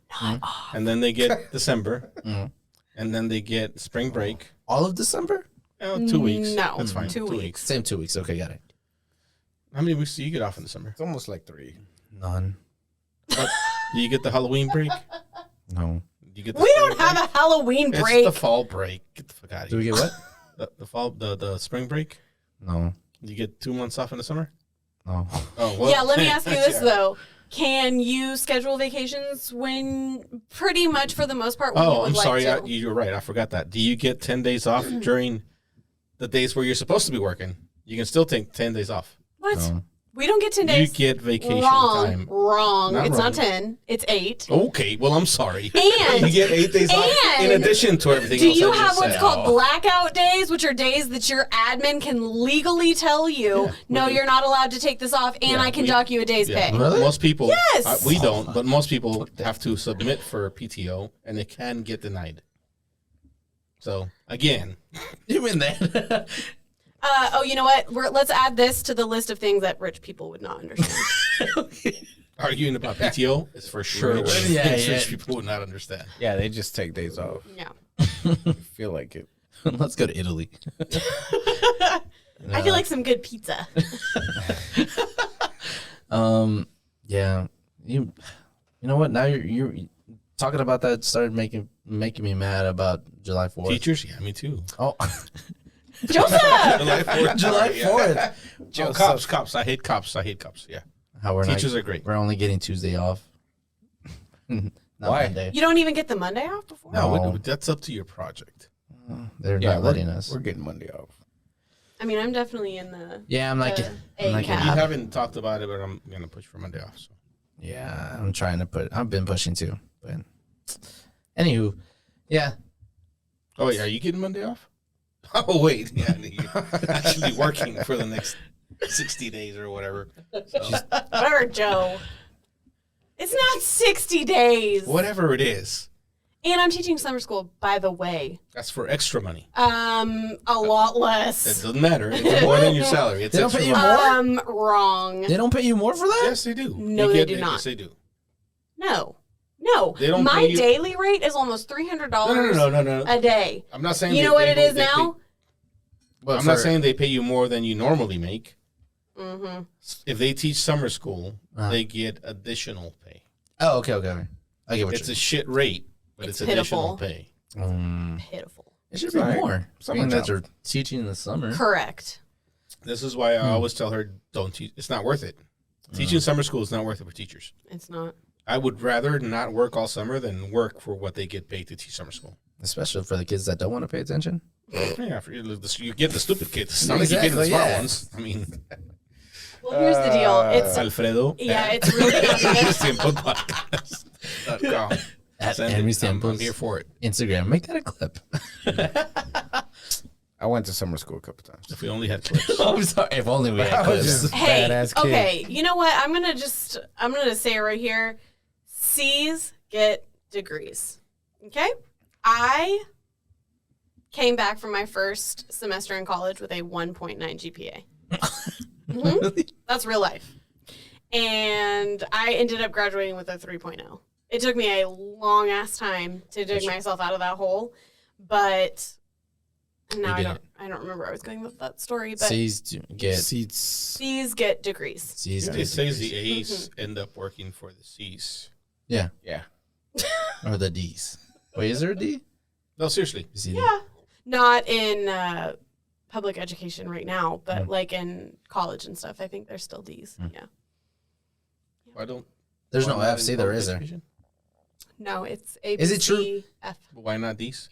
And then they get December. And then they get spring break. All of December? 2 weeks. No, That's fine. 2 weeks. Same 2 weeks. Okay, got it. How many weeks do you get off in December? It's almost like 3. None. Do you get the Halloween break? No. Do you get the We spring don't have break? a Halloween break. It's the fall break. Get the fuck out of Do here. we get what? The fall, the spring break? No. Do you get 2 months off in the summer? No. Oh, well. Yeah, let me ask you this, Yeah. though. Can you schedule vacations when pretty much for the most part when you Oh, would I'm like sorry. to? You're right. I forgot that. Do you get 10 days off during the days where you're supposed to be working? You can still take 10 days off. What? No. We don't get 10 You days. get vacation Wrong. time. Wrong. Not It's wrong. not 10. It's 8. Okay, well, I'm sorry. And- you get 8 days off in and addition to everything Do else you I have just what's said. called blackout days, which are days that your admin can legally tell you, no, you're not allowed to take this off, and Yeah, I can we- dock you a day's Yeah, pay? Really? most people, Yes! we don't, but most people have to submit for PTO, and it can get denied. So, again, You mean that? You know what? Let's add this to the list of things that rich people would not understand. arguing about PTO is for sure Rich. what Yeah, rich yeah. people would not understand. Yeah, they just take days off. Yeah. I feel like it. Let's go to Italy. I feel like some good pizza. Yeah. You know what? Now you're talking about that started making me mad about July 4th. Teachers? Yeah, me too. Oh, Joseph! July 4th. July sorry, 4th. Yeah. Cops. I hate cops. Yeah. How we're Teachers not, are great. We're only getting Tuesday off. Not Why? Monday. You don't even get the Monday off before? No. That's up to your project. They're Yeah, not letting us. We're getting Monday off. I mean, I'm definitely in the. Yeah, I'm like, A like cap. You haven't talked about it, but I'm gonna push for Monday off. So. yeah, I'm trying to put. I've been pushing too, but anywho, yeah. Oh wait, are you getting Monday off? Oh wait, yeah, you're actually working for the next 60 days or whatever. So, Whatever, Joe. It's not 60 days. whatever it is, And I'm teaching summer school, by the way. that's for extra money. A lot It less. doesn't matter. It's more than your salary. It's They don't extra pay you money. more? Wrong. They don't pay you more for that? Yes, they do. No, You they get do it. not. Yes, they do. No. They don't My pay you- daily rate is almost $300 No. a day. I'm not saying. You they know what pay it more- is they now? But I'm not for- saying they pay you more than you normally make. Mm-hmm. If they teach summer school, Uh-huh. they get additional pay. Oh, okay. I get what It's you're a shit rate, but it's, It's additional pitiful. pay. Pitiful. It should be Right. more. Summer Being that job. they're teaching in the summer. Correct. This is why I always tell her, don't teach. It's not worth it. Teaching summer school is not worth it for teachers. It's not. I would rather not work all summer than work for what they get paid to teach summer school. Especially for the kids that don't want to pay attention. Yeah, you get the stupid kids. It's not like you get the Exactly, smart yeah. ones. I mean, Well, here's the deal. It's Alfredo. it's really obvious. HenryStimplePodcast.com. At Send Henry it. Samples. I'm here for it. Instagram. Make that a clip. I went to summer school a couple times. If we only had clips. I'm sorry. If only we had I was clips. just a Hey, badass kid. okay. You know what? I'm gonna say it right here. C's get degrees. Okay? I came back from my first semester in college with a 1.9 GPA. That's real life. And I ended up graduating with a 3.0. It took me a long ass time to dig myself out of that hole, but now I don't remember where I was going with that story. But C's get Seats. C's get degrees. C's It get says the A's end up working for the C's. yeah, Yeah. or the D's. Wait, is there a D? No, seriously. Is it Yeah. Not in public education right now, but like in college and stuff. I think there's still D's. Yeah. Why don't? There's why no not F's in either, public is there? education? No, it's A, B, Is it true? C, F. Why not these?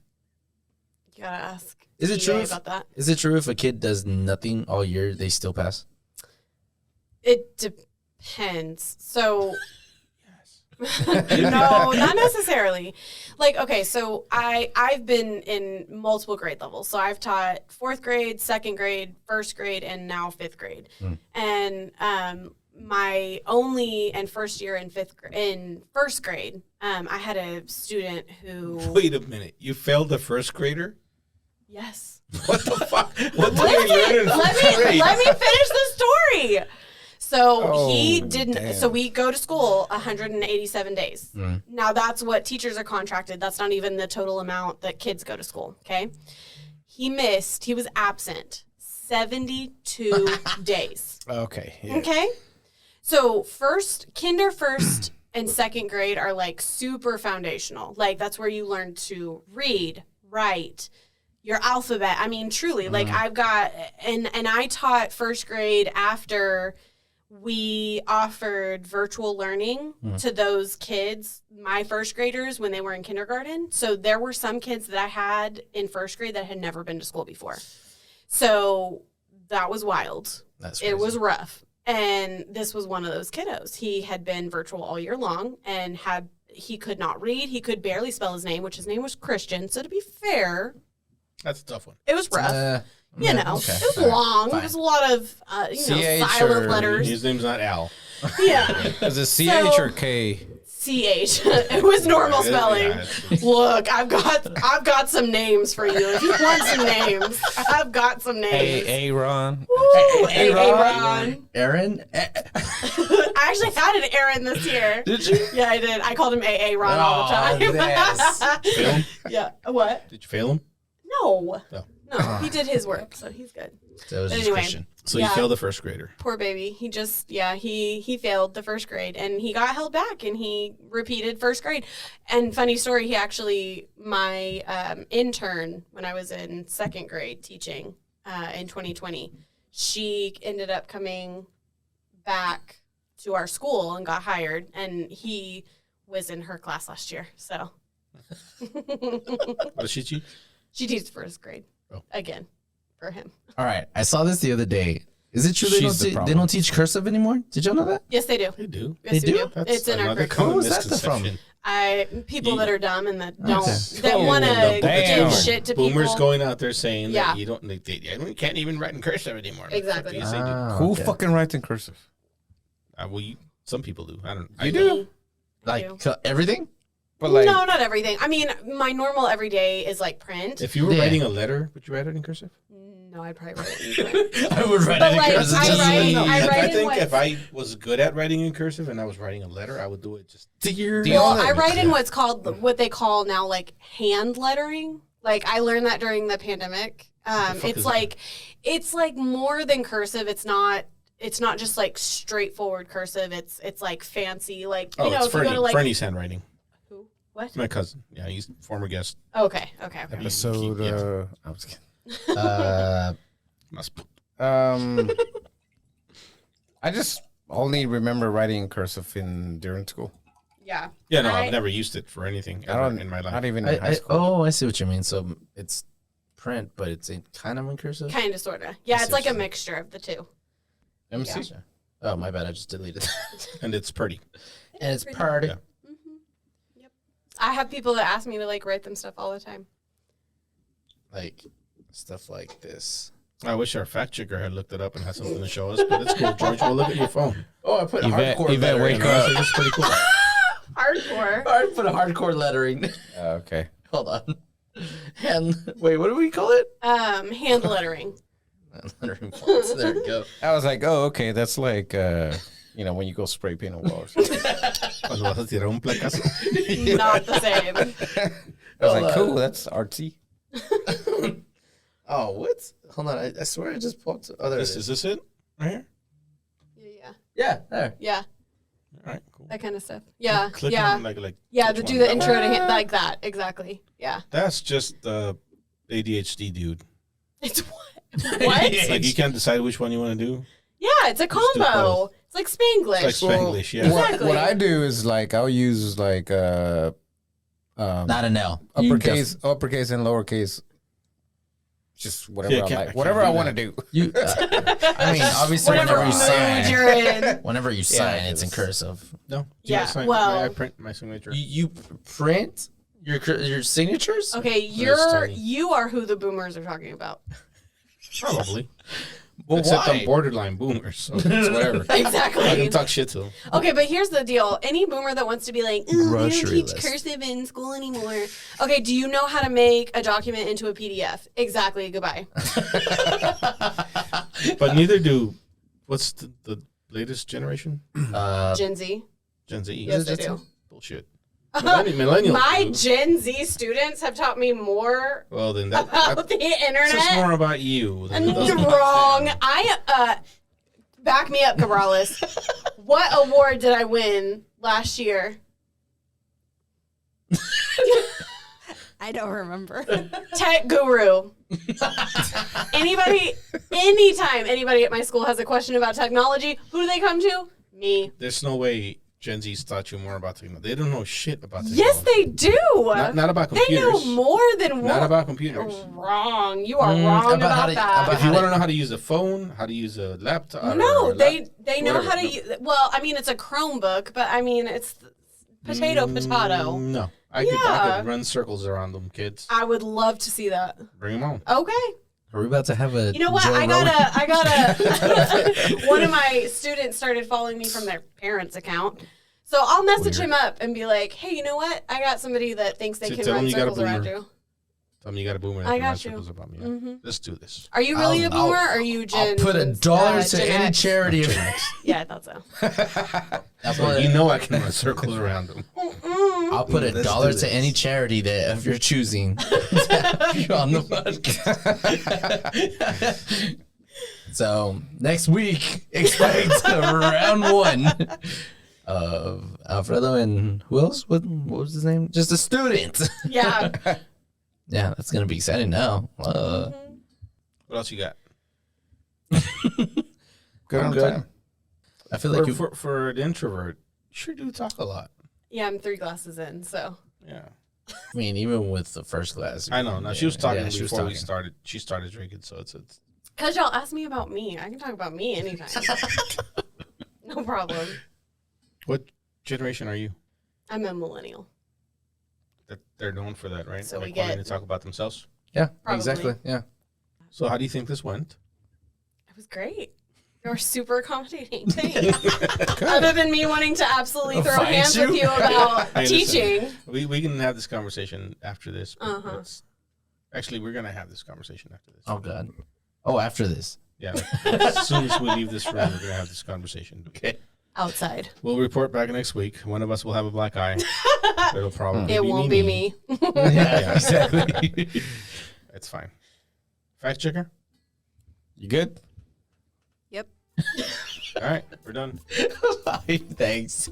You gotta ask. Is it EA true about that? Is it true if a kid does nothing all year, they still pass? It depends. So, no, not necessarily. Like, okay, so I've been in multiple grade levels. So I've taught 4th grade, 2nd grade, 1st grade, and now 5th grade. And my only and first year in 1st grade, I had a student who. Wait a minute. You failed the first grader? Yes. What the fuck? What did you learn in first grade? Let me finish the story. So he Oh, didn't. damn. So we go to school 187 days. Now that's what teachers are contracted. That's not even the total amount that kids go to school. Okay. He was absent 72 days. Okay. Yeah. Okay. So first, and 2nd grade are like super foundational. Like that's where you learn to read, write, your alphabet. I mean, truly, like I've got, and I taught 1st grade after we offered virtual learning to those kids, my 1st graders, when they were in kindergarten. So there were some kids that I had in 1st grade that had never been to school before. So that was wild. That's It was rough. And this was one of those kiddos. He had been virtual all year long and he could not read. He could barely spell his name, which his name was Christian. So to be fair, That's a tough one. it was rough. yeah, It was All right, long. fine. It was a lot of, CH silent or- letters. His name's not Al. Yeah. Is it CH or K? CH. It was normal spelling. Yeah, it's- Look, I've got some names for you. If you want some names, I've got some names. Aaron. Woo, Aaron. Aaron. I actually had an Aaron this year. Did you? Yeah, I did. I called him AA Ron all the time. yes. Fail him? Yeah. What? Did you fail him? No. No. No, he did his work, so he's good. That was But just anyway. Christian. So Yeah. you failed the first grader. Poor baby. He just, he failed the 1st grade and he got held back and he repeated 1st grade. And funny story, my intern when I was in 2nd grade teaching in 2020, she ended up coming back to our school and got hired, and he was in her class last year. So What did she teach? she teaches 1st grade Oh. again for him. All right. I saw this the other day. Is it true She's the they problem. don't teach cursive anymore? Did y'all know that? Yes, they do. They do. Yes, They we do? That's It's in our another curriculum. common Where was that from? misconception. People that are dumb and that don't Okay. that want to Damn. give shit to Boomers people. going out there saying Yeah. that you can't even write in cursive anymore. Exactly. Yes, they do. Ah, Who okay. fucking writes in cursive? Some people do. I don't. You I do? Like everything? But like, no, not everything. I mean, my normal everyday is like print. If you were Yeah. writing a letter, would you write it in cursive? No, I'd probably write it in print. I would write But it in like, cursive. I just so write- you know. I write I in think what's- if I was good at writing in cursive and I was writing a letter, I would do it just. Dear. The Well, only- I write in what's called what they call now like hand lettering. Like I learned that during the pandemic. fuck It's is like it's like more than cursive. It's not just like straightforward cursive. It's like fancy. Like Oh, you know, it's if you Fernie. go to like Fernie's handwriting. who? What? My cousin. Yeah, he's a former guest. Okay. episode. Yeah. I was kidding. Must put- I just only remember writing in cursive during school. Yeah. Yeah, no, I- I've never used it for anything I ever don't. in my life. Not even in high school. I see what you mean. So it's print, but it's kind of in cursive. Kind of, sort of. Yeah, I see it's what like a you mean. mixture of the two. MC. Gotcha. Oh, my bad. I just deleted that. And it's pretty. And it's party. Yeah. Yep. I have people that ask me to like write them stuff all the time. Like stuff like this. I wish our fact checker had looked it up and had something to show us, but it's cool, George. We'll look at your phone. Oh, I put Yvette, hardcore Yvette, lettering. wake up. It's pretty cool. Hardcore. I put a hardcore lettering. Okay. Hold on. And wait, what do we call it? Hand lettering. Lettering fonts. There we go. I was like, oh, okay, that's like, when you go spray paint a wall. Or something. Cuando vas a tirar un placazo. Not the same. I was like, cool, that's artsy. Oh, what? Hold on. I swear I just popped. Oh, there it Is is. this it? Right here? Yeah. Yeah, there. Yeah. All right, cool. That kind of stuff. Yeah. Click yeah. on like Yeah, which do one? the intro to hit like that. Exactly. Yeah. That's just the ADHD dude. It's what? What? Like you can't decide which one you want to do. Yeah, it's a do combo. both. It's like Spanglish. It's like Spanglish, yeah. Exactly. What I do is like, I'll use like Not an L. uppercase and lowercase. Just whatever Yeah, I I like. can't Whatever do I that. want to do. You. I mean, obviously, Whatever whenever you mood sign, you're in. whenever you sign, it's in it's- cursive. No. Yeah, sign- well- I print my signature. You print your signatures. Okay, tiny. you are who the boomers are talking about. Probably. Well, Except why? I'm borderline boomers, so it's whatever. I Exactly. can talk shit to them. Okay, but here's the deal. Any boomer that wants to be like, "Ooh, we don't Grocery teach list. cursive in school anymore." Okay, do you know how to make a document into a PDF? Exactly. Goodbye. But neither do. What's the latest generation? Gen Z. Gen Z. Yes, I do. Bullshit. Millennials. My do. Gen Z students have taught me more Well, then that about the says internet. more about you. Than it does about Wrong. them. I back me up, Cabrales. What award did I win last year? I don't remember. Tech guru. Anytime anybody at my school has a question about technology, who do they come to? Me. There's no way Gen Z's taught you more about technology. They don't know shit about technology. Yes, they do. Not about They know computers. more than Not what. about computers. Wrong. You are wrong about how about to- that. about If you want to know how to use a phone, how to use a laptop. No, or a they know whatever. how to No. use. Well, I mean, it's a Chromebook, but I mean, it's potato. No. I Yeah. could run circles around them, kids. I would love to see that. Bring them on. Okay. Are we about to have a? You know what? Joe I Rogan? got one of my students started following me from their parents' account. So I'll message him up and be like, "Hey, you know what? I got somebody that thinks they So can tell run him you got a circles around boomer. you." Tell me you got a boomer. I that can run got you. circles about me. Yeah. Mm-hmm. Let's do this. Are you really a I'll- boomer? Or are you Gen? I'll put $1 to Gen any X? charity. Yeah, I thought so. That's Well, what you know I can run circles around them. I'll put Let's $1 do to this. any charity that of your choosing. on the podcast. So next week, expect round 1 of Alfredo and who else? What was his name? Just a student. Yeah. Yeah, that's gonna be exciting now. What else you got? Good I'm on good. time. I feel like For an introvert, you sure do talk a lot. Yeah, I'm 3 glasses in, so. Yeah. I mean, even with the first class. I know. Now she was talking Yeah, she was before we talking. started. She started drinking, so it's. Because y'all ask me about me. I can talk about me anytime. No problem. What generation are you? I'm a millennial. They're known for that, right? So we like wanting get- to talk about themselves. Yeah, Probably. exactly. Yeah. So how do you think this went? It was great. You're super accommodating. Thanks. Other than me wanting to absolutely throw Fight hands you? with you about I understand. teaching. We can have this conversation after this. but Uh-huh. it's- Actually, we're gonna have this conversation after this. Oh God. Oh, after this. Yeah. As soon as we leave this room, we're gonna have this conversation. Okay. Outside. We'll report back next week. One of us will have a black eye. It'll probably It won't be me. Yeah, exactly. It's fine. Fact checker. You good? Yep. All right, we're done. Thanks.